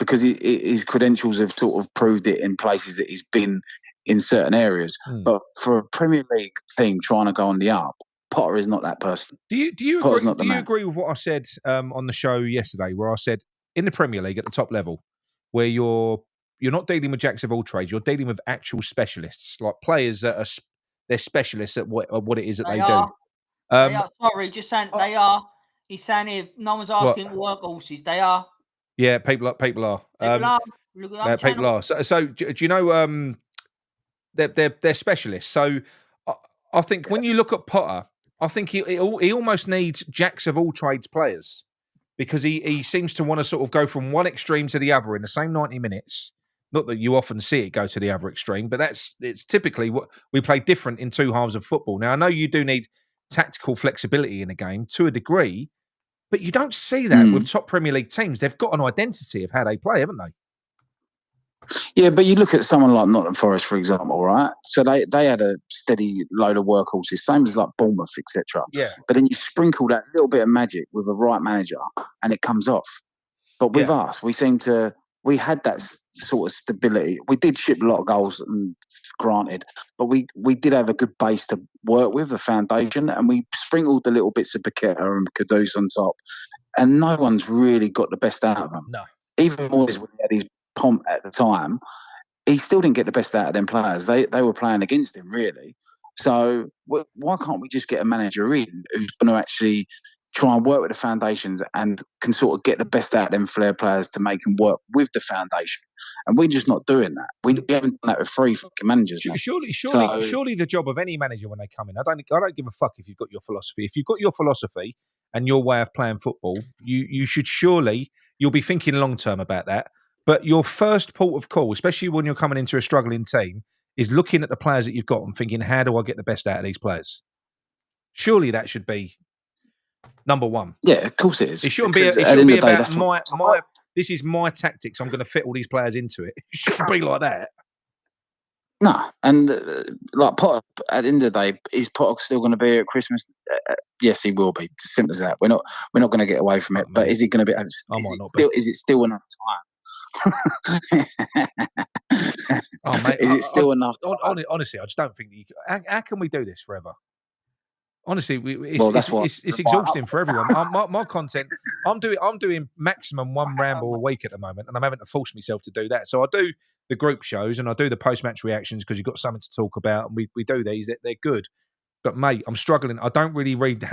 because his credentials have sort of proved it in places that he's been in certain areas. But for a Premier League team trying to go on the up, Potter is not that person. Do you agree with what I said on the show yesterday, where I said in the Premier League at the top level, where you're not dealing with jacks of all trades, you're dealing with actual specialists, like players that they're specialists at what it is that they do. They are. Sorry, just saying they are. He's saying if no one's asking workhorses, they are. Yeah, people are. People are. Look at people are. So do you know they're specialists? So I think when you look at Potter, I think he almost needs jacks of all trades players, because he seems to want to sort of go from one extreme to the other in the same 90 minutes. Not that you often see it go to the other extreme, but it's typically what we play different in two halves of football. Now, I know you do need tactical flexibility in a game to a degree, but you don't see that with top Premier League teams. They've got an identity of how they play, haven't they? Yeah, but you look at someone like Nottingham Forest, for example, right? So they had a steady load of workhorses, same as like Bournemouth, etc. Yeah. But then you sprinkle that little bit of magic with the right manager, and it comes off. But with us, we had that sort of stability. We did ship a lot of goals, granted, but we did have a good base to work with, a foundation, and we sprinkled the little bits of Paqueta and Kudus on top, and no one's really got the best out of them. No. Even Moyes, when he had his pomp at the time, he still didn't get the best out of them players. They were playing against him, really. So why can't we just get a manager in who's going to actually try and work with the foundations and can sort of get the best out of them flair players to make them work with the foundation? And we're just not doing that. We haven't done that with 3 fucking managers. Surely the job of any manager when they come in, I don't give a fuck if you've got your philosophy. If you've got your philosophy and your way of playing football, you'll be thinking long term about that. But your first port of call, especially when you're coming into a struggling team, is looking at the players that you've got and thinking, how do I get the best out of these players? Surely that should be number one. Yeah, of course it is. It shouldn't be about this is my tactics. I'm going to fit all these players into it. It shouldn't be like that. No, and like Potter, at the end of the day, is Potter still going to be at Christmas? Yes, he will be. It's simple as that. We're not going to get away from it. But is he going to be? Is it still enough time? Mate, is it still enough time? Honestly, I just don't think how can we do this forever? Honestly, it's exhausting for everyone. My content, I'm doing maximum one ramble a week at the moment, and I'm having to force myself to do that. So I do the group shows and I do the post-match reactions because you've got something to talk about, and we do these. They're good, but mate, I'm struggling. I don't really read.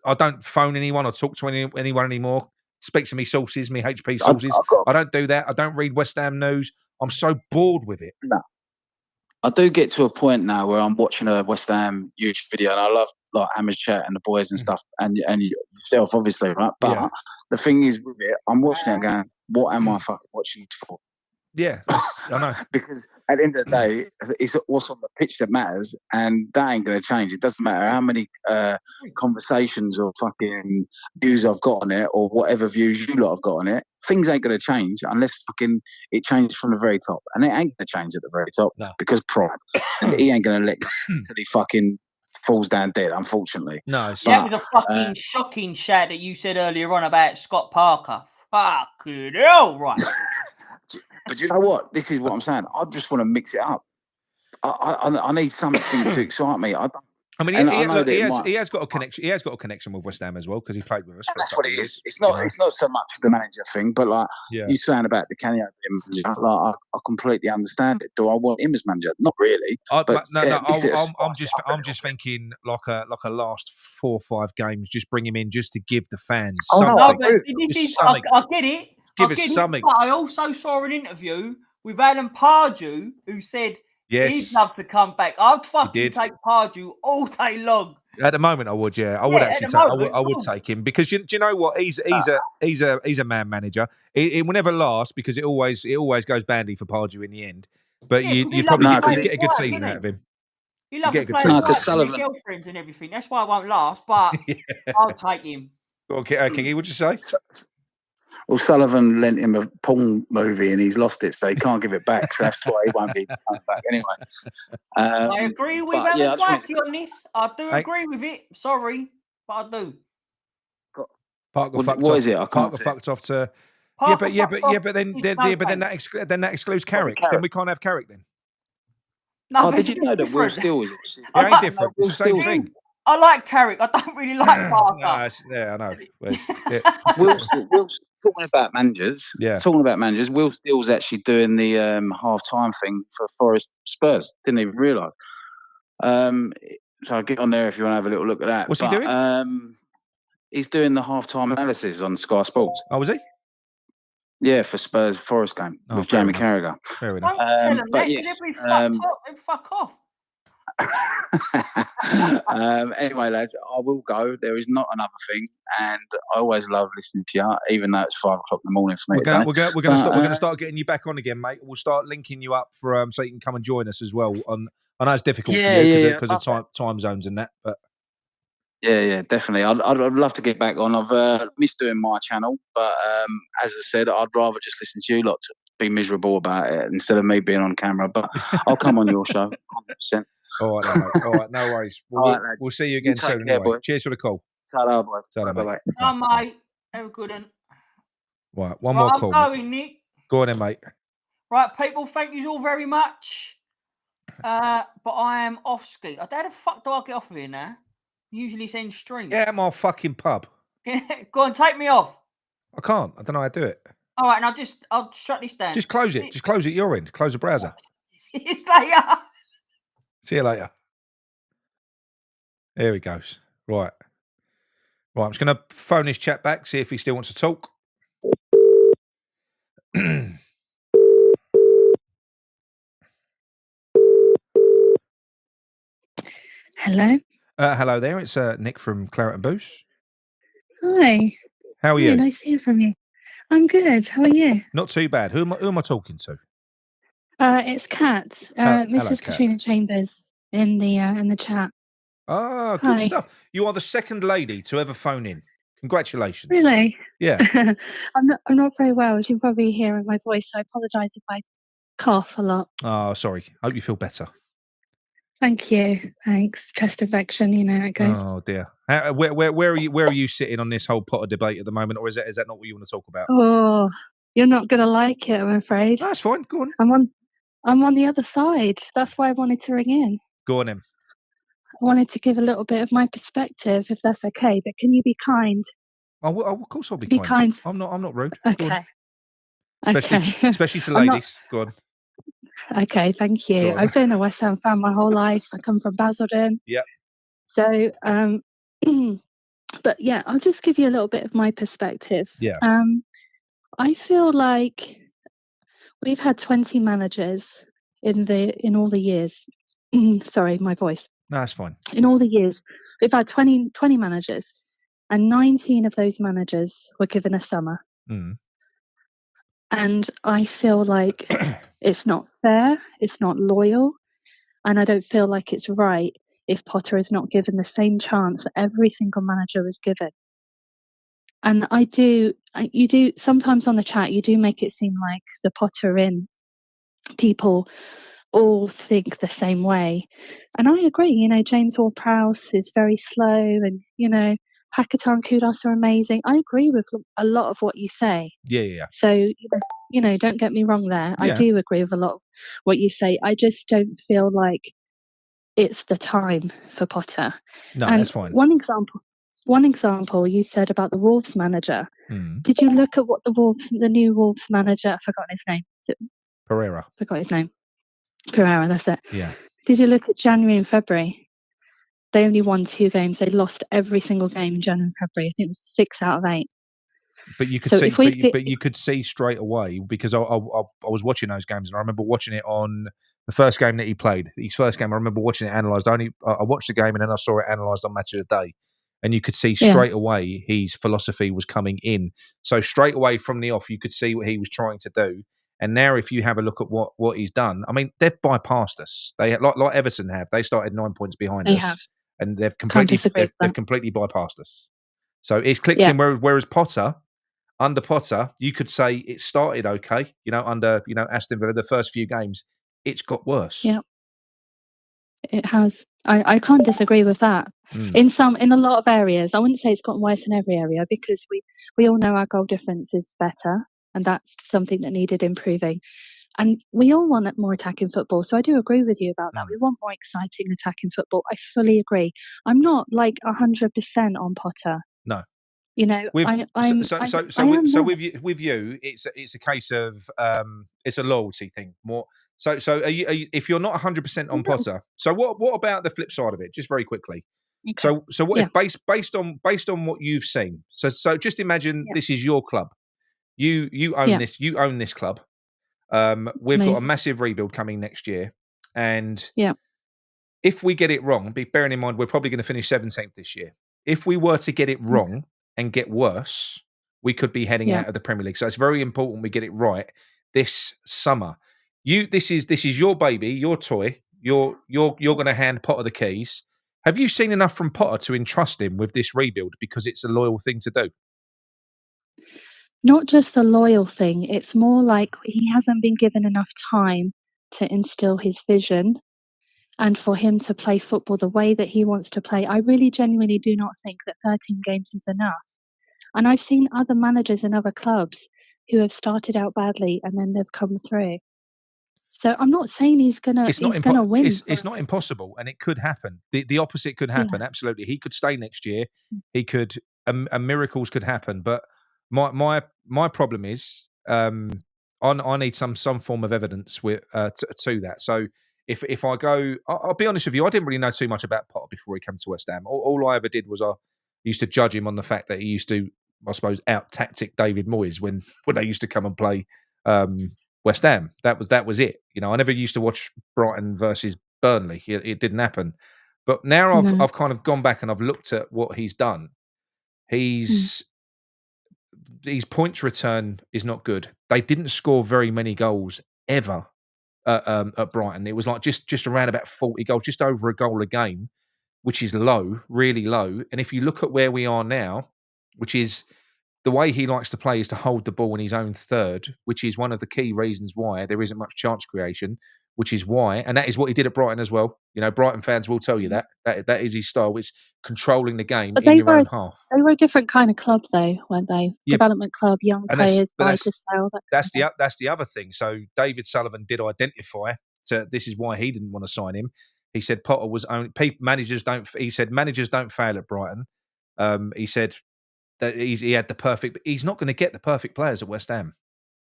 I don't phone anyone or talk to anyone anymore. speak to me sources, me HP sources. I don't do that. I don't read West Ham news. I'm so bored with it. No. I do get to a point now where I'm watching a West Ham YouTube video, and I love like Hammers Chat and the boys and stuff, and yourself, obviously, right? But the thing is with it, I'm watching it going, what am I fucking watching it for? Yeah, I know. Because at the end of the day, it's what's on the pitch that matters, and that ain't going to change. It doesn't matter how many conversations or fucking views I've got on it, or whatever views you lot have got on it. Things ain't going to change unless fucking it changes from the very top, and it ain't going to change at the very top because pride. He ain't going to let go until he fucking falls down dead. Unfortunately, no. That was a fucking shocking shout that you said earlier on about Scott Parker. Fucking hell, right? But you know what? This is what I'm saying. I just want to mix it up. I need something to excite me. I mean, he has got a connection. He has got a connection with West Ham as well because he played with us. That's what it is. It's not so much the manager thing, but like you saying about the Canio being manager. Like I completely understand it. Do I want him as manager? Not really. I'm just thinking like a last 4 or 5 games. Just bring him in just to give the fans something. No, but I get it. Give us something. But I also saw an interview with Alan Pardew who said he'd love to come back. I'd fucking take Pardew all day long. At the moment, I would. Yeah, I would actually. I would take him because do you know what? He's a man manager. It will never last because it always goes badly for Pardew in the end. But you probably get a good season out of him. He loves to play with his girlfriends and everything. That's why it won't last. But I'll take him. Okay, Kingy, what'd you say? Well, Sullivan lent him a porn movie and he's lost it, so he can't give it back. So that's why he won't be coming back anyway. I agree with Alan's Waxy on this. I do agree with it. Sorry, but I do. Parker fucked what off. is it? I can't Parker fucked off to. But then that excludes Carrick. Then we can't have Carrick then. No, did you know that Will Steele is? It ain't different. It's the same thing. I like Carrick. I don't really like Parker. I know. Will's talking about managers. Yeah. Talking about managers. Will Steele's actually doing the half-time thing for Forest Spurs. Didn't even realise. So get on there if you want to have a little look at that. What's he doing? He's doing the half-time analysis on Sky Sports. Oh, was he? Yeah, for Spurs Forest game with Jamie Carragher. Fair enough. Don't tell him that, fuck off. Anyway, lads, I will go. There is not another thing, and I always love listening to you, even though it's 5 o'clock in the morning for me. We're going to start getting you back on again, mate. We'll start linking you up for so you can come and join us as well. I know it's difficult for you because of time zones and that, but yeah, definitely. I'd love to get back on. I've missed doing my channel, but as I said, I'd rather just listen to you lot to be miserable about it instead of me being on camera. But I'll come on your show, 100%. All right, mate. All right, no worries. We'll see you again soon. Care, anyway. Cheers for the call. Ta-da, boys. Ta-da, mate. Mate. Have a good one. Right, one more call. I'm going, Nick. Go on then, mate. Right, people, thank you all very much. But I am off ski. How the fuck do I get off of here now? Usually send stream. Yeah, my fucking pub. Go on, take me off. I can't. I don't know how to do it. All right, now I'll shut this down. Just close it. Just close it. Your end. Close the browser. See you later. See you later. There he goes. Right. I'm just going to phone his chat back, see if he still wants to talk. Hello. Hello there. It's Nick from Claret and Booze. Hi. How are you? Nice to hear from you. I'm good. How are you? Not too bad. Who am I talking to? It's Kat. Mrs. Hello, Kat. Katrina Chambers in the chat. Oh, good stuff. You are the second lady to ever phone in. Congratulations. Really? Yeah. I'm not very well, as you can probably hear in my voice, so I apologise if I cough a lot. Oh, sorry. Hope you feel better. Thank you. Thanks. Chest infection, you know how it goes. Oh dear. Where are you sitting on this whole Potter debate at the moment, or is that not what you want to talk about? Oh, you're not gonna like it, I'm afraid. That's fine. Go on. I'm on the other side. That's why I wanted to ring in. Go on, then. I wanted to give a little bit of my perspective, if that's okay. But can you be kind? Oh, of course I'll be kind. I'm not rude. Okay. Especially to ladies. Go on. Okay, thank you. I've been a West Ham fan my whole life. I come from Basildon. Yeah. So But yeah, I'll just give you a little bit of my perspective. Yeah. I feel like we've had 20 managers in all the years. Sorry, my voice. No, that's fine. In all the years, we've had 20 managers, and 19 of those managers were given a summer. Mm. And I feel like it's not fair, it's not loyal, and I don't feel like it's right if Potter is not given the same chance that every single manager was given. And you do sometimes on the chat, you do make it seem like the Potter in people all think the same way. And I agree, James Ward-Prowse is very slow, and, Paqueta and Kudus are amazing. I agree with a lot of what you say. Yeah. So, don't get me wrong there. I Yeah. do agree with a lot of what you say. I just don't feel like it's the time for Potter. No, and that's fine. One example you said about the Wolves manager. Mm. Did you look at what the new Wolves manager, I've forgotten his name. Pereira. Pereira, that's it. Yeah. Did you look at January and February? They only won 2 games. They lost every single game in January and February. I think it was 6 out of 8. But you could So see, but you could see straight away, because I was watching those games, and I remember watching it on the first game that he played. His first game, I remember watching it analysed. I watched the game, and then I saw it analysed on Match of the Day, and you could see straight away his philosophy was coming in. So straight away from the off, you could see what he was trying to do. And now, if you have a look at what he's done, I mean, they've bypassed us. They like Everton have. They started 9 points behind us, and they've completely bypassed us. So it's clicked in. Whereas Potter. Under Potter, you could say it started okay, under, Aston Villa, the first few games. It's got worse. Yeah, it has. I can't disagree with that. Mm. In a lot of areas, I wouldn't say it's gotten worse in every area, because we all know our goal difference is better, and that's something that needed improving. And we all want more attacking football. So I do agree with you about that. We want more exciting attacking football. I fully agree. I'm not like 100% on Potter. No. With you, it's a case of it's a loyalty thing more. So are you, if you're not 100% on Potter, so what about the flip side of it? Just very quickly. Okay. So what if based on what you've seen? So just imagine this is your club. You own this. You own this club. We've got a massive rebuild coming next year, and if we get it wrong, bearing in mind we're probably going to finish 17th this year. If we were to get it wrong and get worse, we could be heading out of the Premier League. So it's very important we get it right this summer. This is your baby, your toy. You're going to hand Potter the keys. Have you seen enough from Potter to entrust him with this rebuild, because it's a loyal thing to do? Not just the loyal thing. It's more like he hasn't been given enough time to instill his vision and for him to play football the way that he wants to play. I really genuinely do not think that 13 games is enough. And I've seen other managers in other clubs who have started out badly and then they've come through. So I'm not saying he's gonna win. It's not impossible, and it could happen. The opposite could happen. Absolutely, he could stay next year. He could. Miracles could happen. But my problem is, I need some form of evidence with to that. So if I go, I'll be honest with you, I didn't really know too much about Potter before he came to West Ham. All I ever did was I used to judge him on the fact that he used to, I suppose, out tactic David Moyes when they used to come and play West Ham. That was it. I never used to watch Brighton versus Burnley. It didn't happen. But now I've kind of gone back and I've looked at what he's done. His points return is not good. They didn't score very many goals ever at Brighton. It was like just around about 40 goals, just over a goal a game, which is low, really low. And if you look at where we are now, which is the way he likes to play is to hold the ball in his own third, which is one of the key reasons why there isn't much chance creation, which is why, and that is what he did at Brighton as well. Brighton fans will tell you that is his style. It's controlling the game in your own half. They were a different kind of club, though, weren't they? Yeah. Development club, young players, buy to sell. That's the other thing. So David Sullivan did identify. So this is why he didn't want to sign him. He said Potter was only managers don't. He said managers don't fail at Brighton. He said that he had the perfect. But he's not going to get the perfect players at West Ham.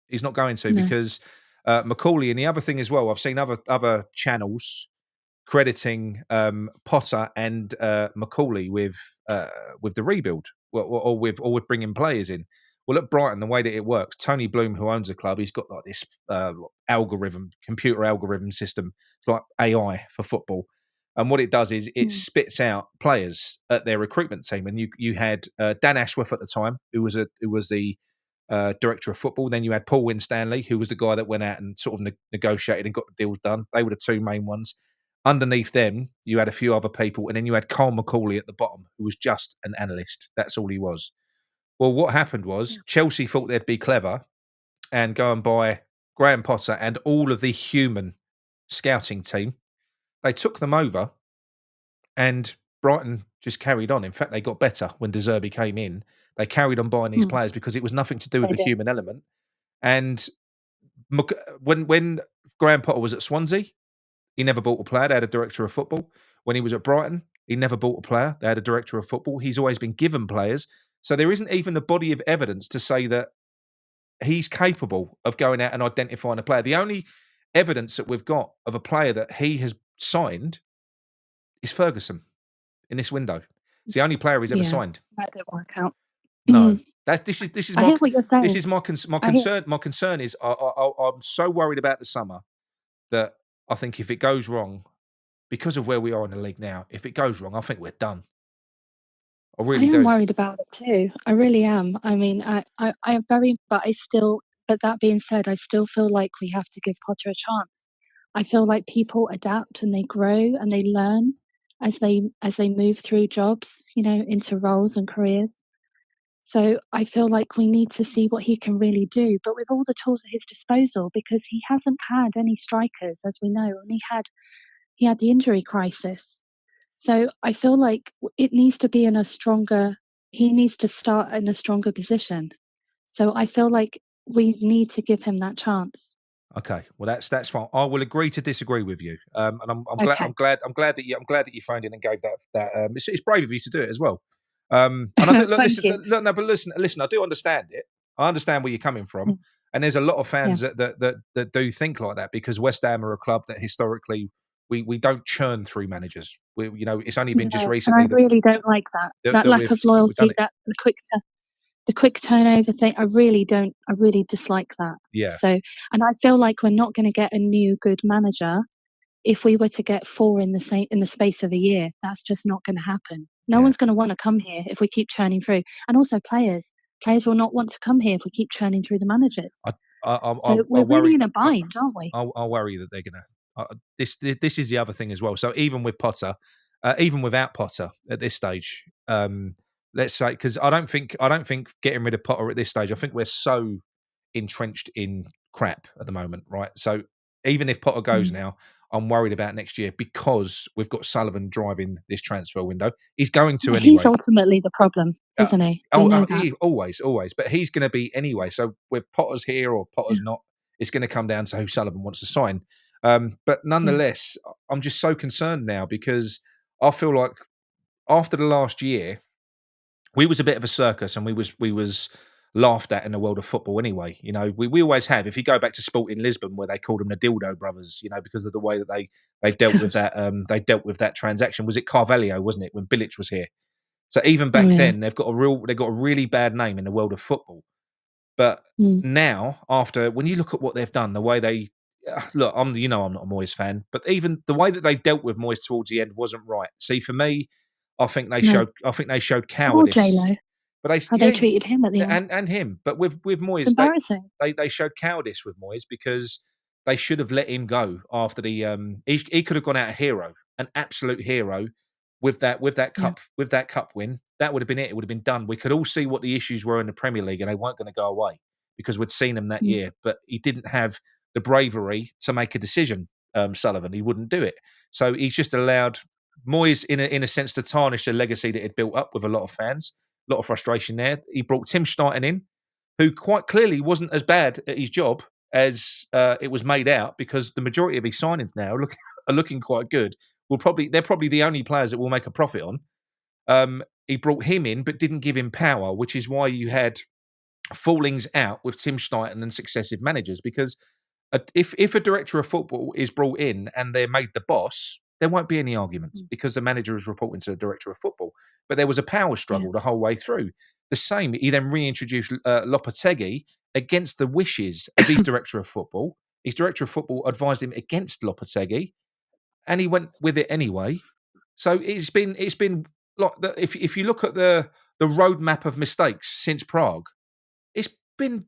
He's not going to because Macaulay. And the other thing as well, I've seen other channels crediting Potter and Macaulay with the rebuild, or with bringing players in. Well, at Brighton, the way that it works, Tony Bloom, who owns the club, he's got like this computer algorithm system. It's like AI for football. And what it does is it spits out players at their recruitment team. And you had Dan Ashworth at the time, who was the director of football. Then you had Paul Winstanley, who was the guy that went out and sort of negotiated and got the deals done. They were the two main ones. Underneath them, you had a few other people, and then you had Carl Macaulay at the bottom, who was just an analyst. That's all he was. Well, what happened was Chelsea thought they'd be clever and go and buy Graham Potter and all of the human scouting team. They took them over, and Brighton just carried on. In fact, they got better when De Zerbi came in. They carried on buying these players because it was nothing to do with the human element. And when Graham Potter was at Swansea, he never bought a player. They had a director of football. When he was at Brighton, he never bought a player. They had a director of football. He's always been given players. So there isn't even a body of evidence to say that he's capable of going out and identifying a player. The only evidence that we've got of a player that he has signed is Ferguson in this window. It's the only player he's ever signed. That didn't work out. No. This is I my hear what you're saying. this is my concern. My concern is I'm so worried about the summer that I think if it goes wrong, because of where we are in the league now, if it goes wrong, I think we're done. I really do. I am worried about it too. I really am. I mean, I am very, but that being said, I still feel like we have to give Potter a chance. I feel like people adapt and they grow and they learn as they move through jobs, into roles and careers. So I feel like we need to see what he can really do, but with all the tools at his disposal, because he hasn't had any strikers, as we know, and he had the injury crisis. So I feel like it needs to be he needs to start in a stronger position. So I feel like we need to give him that chance. Okay, well that's fine. I will agree to disagree with you, and I'm Okay. glad that you phoned in and gave that. It's brave of you to do it as well. And I do, look, Thank you. but listen. I do understand it. I understand where you're coming from, and there's a lot of fans that do think like that, because West Ham are a club that historically we don't churn through managers. It's only been just recently. And I really don't like that. That lack of loyalty, the quick turnover thing. I really dislike that. Yeah. So, and I feel like we're not going to get a new good manager if we were to get 4 in the space of a year. That's just not going to happen. No one's going to want to come here if we keep churning through. And also players will not want to come here if we keep churning through the managers. We're really in a bind, aren't we? I'll worry that they're going to. This is the other thing as well. So even with Potter, even without Potter at this stage, let's say, because I don't think getting rid of Potter at this stage, I think we're so entrenched in crap at the moment, right? So even if Potter goes now, I'm worried about next year, because we've got Sullivan driving this transfer window. He's going to anyway. He's ultimately the problem, isn't he? He always. But he's going to be anyway. So with Potter's here or Potter's not, it's going to come down to who Sullivan wants to sign. But nonetheless, I'm just so concerned now, because I feel like after the last year, we was a bit of a circus, and we was laughed at in the world of football anyway. We always have. If you go back to Sporting Lisbon, where they called them the Dildo Brothers, because of the way that they dealt with that. They dealt with that transaction. Was it Carvalho, wasn't it, when Bilic was here? So even back then, they've got a really bad name in the world of football. But now, when you look at what they've done, the way they look, I'm not a Moyes fan, but even the way that they dealt with Moyes towards the end wasn't right. See, for me, I think they showed cowardice. J-Lo. But they treated him at the end, and him. But with Moyes, it's embarrassing. They showed cowardice with Moyes, because they should have let him go after the. He could have gone out a hero, an absolute hero, with that cup win. That would have been it. It would have been done. We could all see what the issues were in the Premier League, and they weren't going to go away, because we'd seen them that year. But he didn't have the bravery to make a decision. Sullivan, he wouldn't do it. So he's just allowed Moyes, in a sense, to tarnish a legacy that had built up with a lot of fans. A lot of frustration there. He brought Tim Stein in, who quite clearly wasn't as bad at his job as it was made out, because the majority of his signings now are looking quite good. They're probably the only players that will make a profit on. He brought him in, but didn't give him power, which is why you had fallings out with Tim Stein and successive managers. Because if a director of football is brought in and they're made the boss, there won't be any arguments because the manager is reporting to the director of football. But there was a power struggle the whole way through. The same, he then reintroduced Lopetegui against the wishes of his director of football. His director of football advised him against Lopetegui, and he went with it anyway. So it's been like if you look at the roadmap of mistakes since Prague, it's been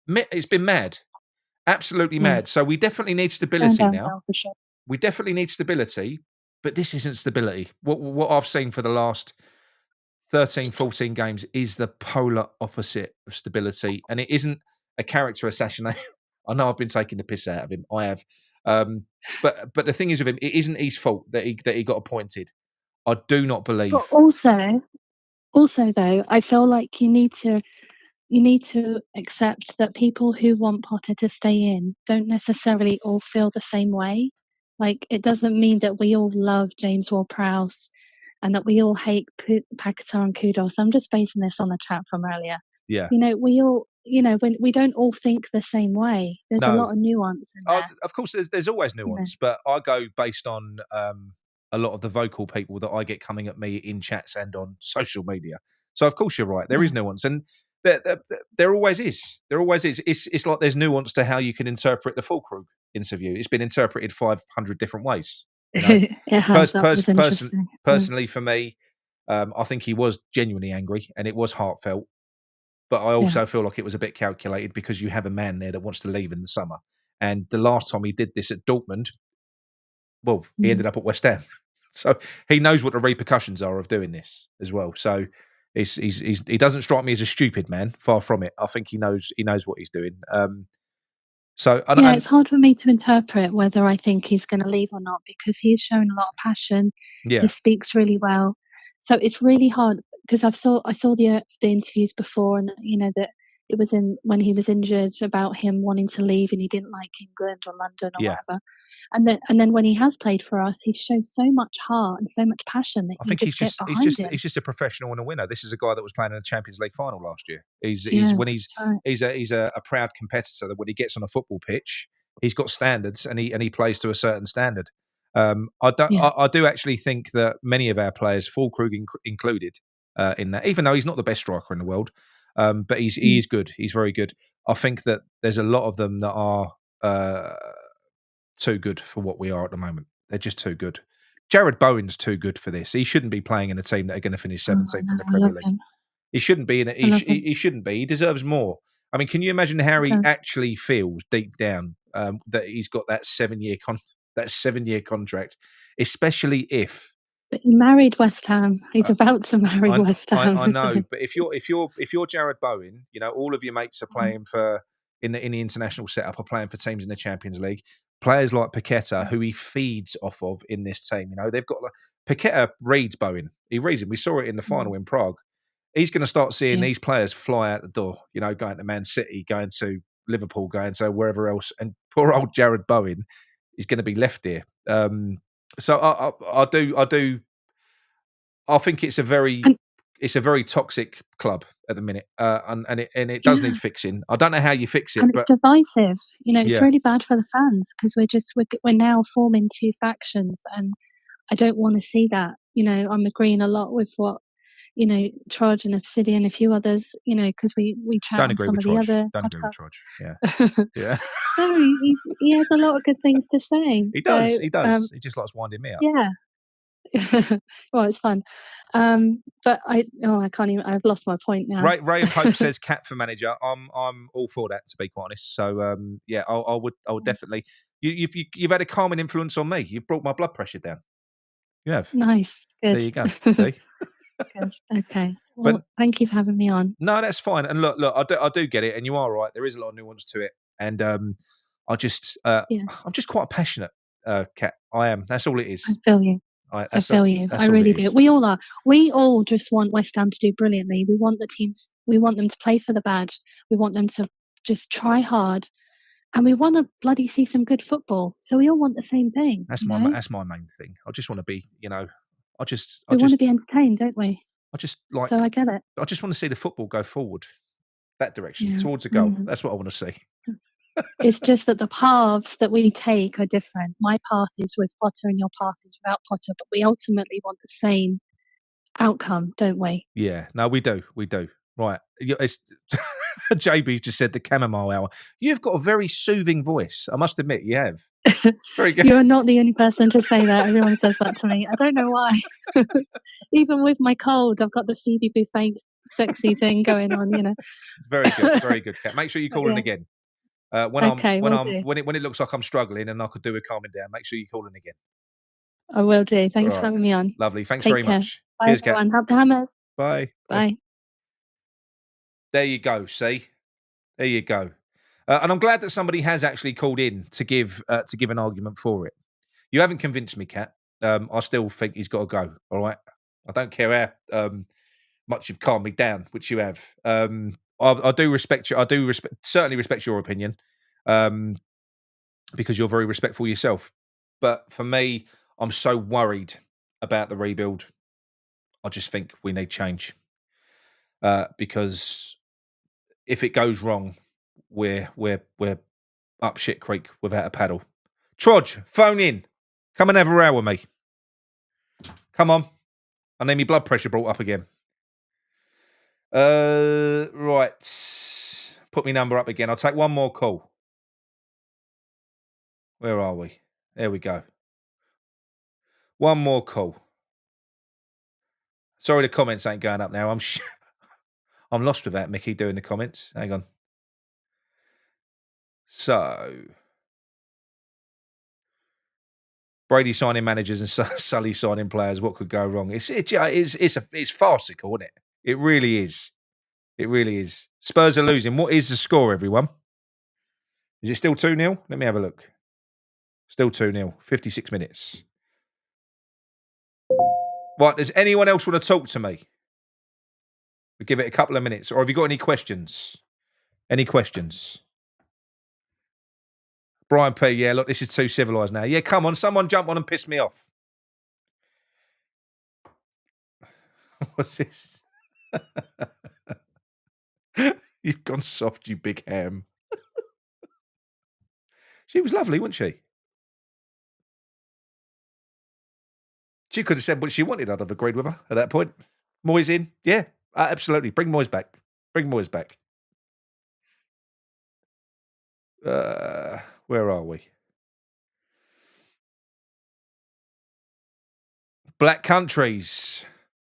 mad, absolutely mad. So we definitely need stability now. For sure. We definitely need stability, but this isn't stability. What I've seen for the last 13, 14 games is the polar opposite of stability, and it isn't a character assassination. I know I've been taking the piss out of him. I have. But the thing is with him, it isn't his fault that he got appointed. I do not believe. But also though, I feel like you need to accept that people who want Potter to stay in don't necessarily all feel the same way. Like, it doesn't mean that we all love James Ward-Prowse and that we all hate Paqueta and Kudus. I'm just basing this on the chat from earlier. Yeah. We all, when we don't all think the same way. There's a lot of nuance in there. Of course, there's always nuance, but I go based on a lot of the vocal people that I get coming at me in chats and on social media. So of course you're right. There is nuance, and there always is. There always is. It's like there's nuance to how you can interpret the Fullkrug interview. It's been interpreted 500 different ways. It has. Personally, for me, I think he was genuinely angry and it was heartfelt. But I also feel like it was a bit calculated because you have a man there that wants to leave in the summer. And the last time he did this at Dortmund, well, he ended up at West Ham. So he knows what the repercussions are of doing this as well. So he doesn't strike me as a stupid man. Far from it. I think he knows what he's doing. It's hard for me to interpret whether I think he's going to leave or not because he's shown a lot of passion. Yeah. He speaks really well. So it's really hard because I saw the interviews before, and that it was when he was injured about him wanting to leave and he didn't like England or London or whatever. And then when he has played for us, he shows so much heart and so much passion that I think he's just a professional and a winner. This is a guy that was playing in the Champions League final last year. He's a proud competitor that when he gets on a football pitch, he's got standards and he plays to a certain standard. I do actually think that many of our players, Fullkrug included, in that, even though he's not the best striker in the world, but he is good. He's very good. I think that there's a lot of them that are too good for what we are at the moment. They're just too good. Jared Bowen's too good for this. He shouldn't be playing in a team that are going to finish 17th in the Premier League. He shouldn't be in it. He shouldn't be. He deserves more. I mean, can you imagine how he actually feels deep down that he's got that 7-year contract, especially if. But he married West Ham. He's about to marry West Ham. I know, but if you're Jared Bowen, all of your mates are playing for in the international setup are playing for teams in the Champions League. Players like Paqueta, who he feeds off of in this team, they've got Paqueta reads Bowen. He reads him. We saw it in the final in Prague. He's going to start seeing these players fly out the door. Going to Man City, going to Liverpool, going to wherever else, and poor old Jared Bowen is going to be left here. So I do. I think it's a very toxic club at the minute, and it does need fixing. I don't know how you fix it, and but it's divisive. It's really bad for the fans because we're now forming two factions, and I don't want to see that. I'm agreeing a lot with what Trudge and Obsidian and a few others. Because we chat don't on agree some with of Trudge. the other Don't podcasts. agree with Trudge. Yeah. No, he has a lot of good things to say. He does. He does. He just likes winding me up. Yeah. Well, it's fun. But I can't even. I've lost my point now. Ray of Hope says Cat for manager. I'm all for that, to be quite honest. So I would definitely. You've had a calming influence on me. You've brought my blood pressure down. You have. Nice. Good. There you go. See. Good. Okay. Well, thank you for having me on. No, that's fine. And look, I do get it, and you are right. There is a lot of nuance to it, and I'm just quite passionate, Cat. I am. That's all it is. I feel you. I feel you. I really do. We all are. We all just want West Ham to do brilliantly. We want them to play for the badge. We want them to just try hard. And we want to bloody see some good football. So we all want the same thing. That's my main thing. I just want to be, we want to be entertained, don't we? So I get it. I just want to see the football go forward, that direction, towards a goal. That's what I want to see. It's just that the paths that we take are different. My path is with Potter and your path is without Potter, but we ultimately want the same outcome, don't we? Yeah, no, we do. We do. Right. JB just said the chamomile hour. You've got a very soothing voice. I must admit, you have. Very good. You're not the only person to say that. Everyone says that to me. I don't know why. Even with my cold, I've got the Phoebe Buffet sexy thing going on, you know. Very good, Kat. Make sure you call in again. When it looks like I'm struggling and I could do with calming down, make sure you call in again. I will do. Thanks for having me on. Lovely. Thanks Take very care. much. Bye, Cheers, everyone. Kat. Have the hammer. Bye. Bye. There you go. See, there you go. And I'm glad that somebody has actually called in to give an argument for it. You haven't convinced me, Kat. I still think he's got to go. All right. I don't care how much you've calmed me down, which you have. I do respect you. Certainly respect your opinion, because you're very respectful yourself. But for me, I'm so worried about the rebuild. I just think we need change, because if it goes wrong, we're up shit creek without a paddle. Trodge, phone in. Come and have a row with me. Come on. I need my blood pressure brought up again. Right. Put my number up again. I'll take one more call. Where are we? There we go. One more call. Sorry, the comments ain't going up now. I'm lost without Mickey doing the comments. Hang on. So, Brady signing managers and Sully signing players. What could go wrong? It's farcical, isn't it? It really is. It really is. Spurs are losing. What is the score, everyone? Is it still 2-0? Let me have a look. Still 2-0. 56 minutes. Right, does anyone else want to talk to me? We'll give it a couple of minutes. Or have you got any questions? Any questions? Brian P, yeah, look, this is too civilised now. Yeah, come on, someone jump on and piss me off. What's this? You've gone soft, you big ham. She was lovely, wasn't she? She could have said what she wanted. I'd have agreed with her at that point. Moyes in? Yeah, absolutely. Bring Moyes back. Bring Moyes back. Where are we? Black countries.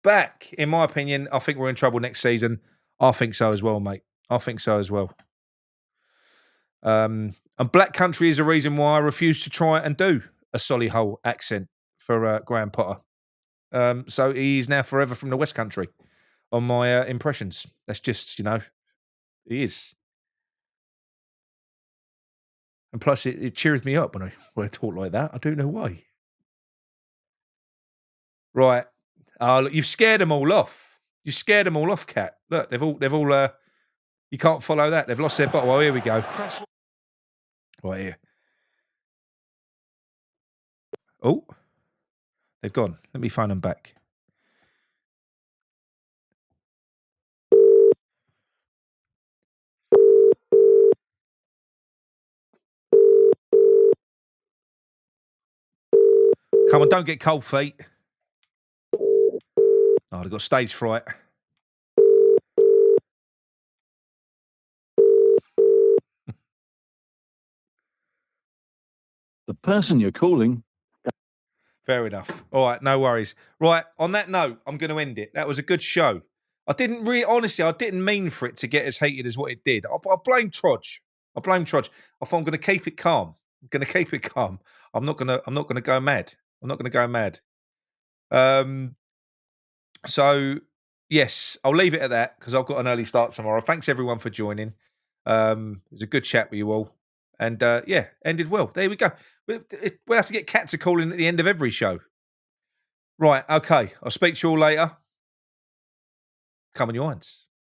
Back. In my opinion, I think we're in trouble next season. I think so as well, mate. I think so as well. And Black Country is a reason why I refuse to try and do a Solihull accent for Graham Potter. So he's now forever from the West Country on my impressions. That's just, he is. And plus, it cheers me up when I talk like that. I don't know why. Right. Look, you've scared them all off. You scared them all off, Kat. Look, they've all. You can't follow that. They've lost their bottle. Oh, here we go. Right here. Oh, they've gone. Let me phone them back. Come on, don't get cold feet. Oh, they've got stage fright. The person you're calling. Fair enough. All right, no worries. Right, on that note, I'm going to end it. That was a good show. I didn't mean for it to get as heated as what it did. I blame Trodge. I thought I'm going to keep it calm. I'm not going to go mad. So yes, I'll leave it at that because I've got an early start tomorrow. Thanks everyone for joining. It was a good chat with you all. And ended well. There we go. We'll have to get Kat to call in at the end of every show. Right, okay. I'll speak to you all later. Come on, your irons.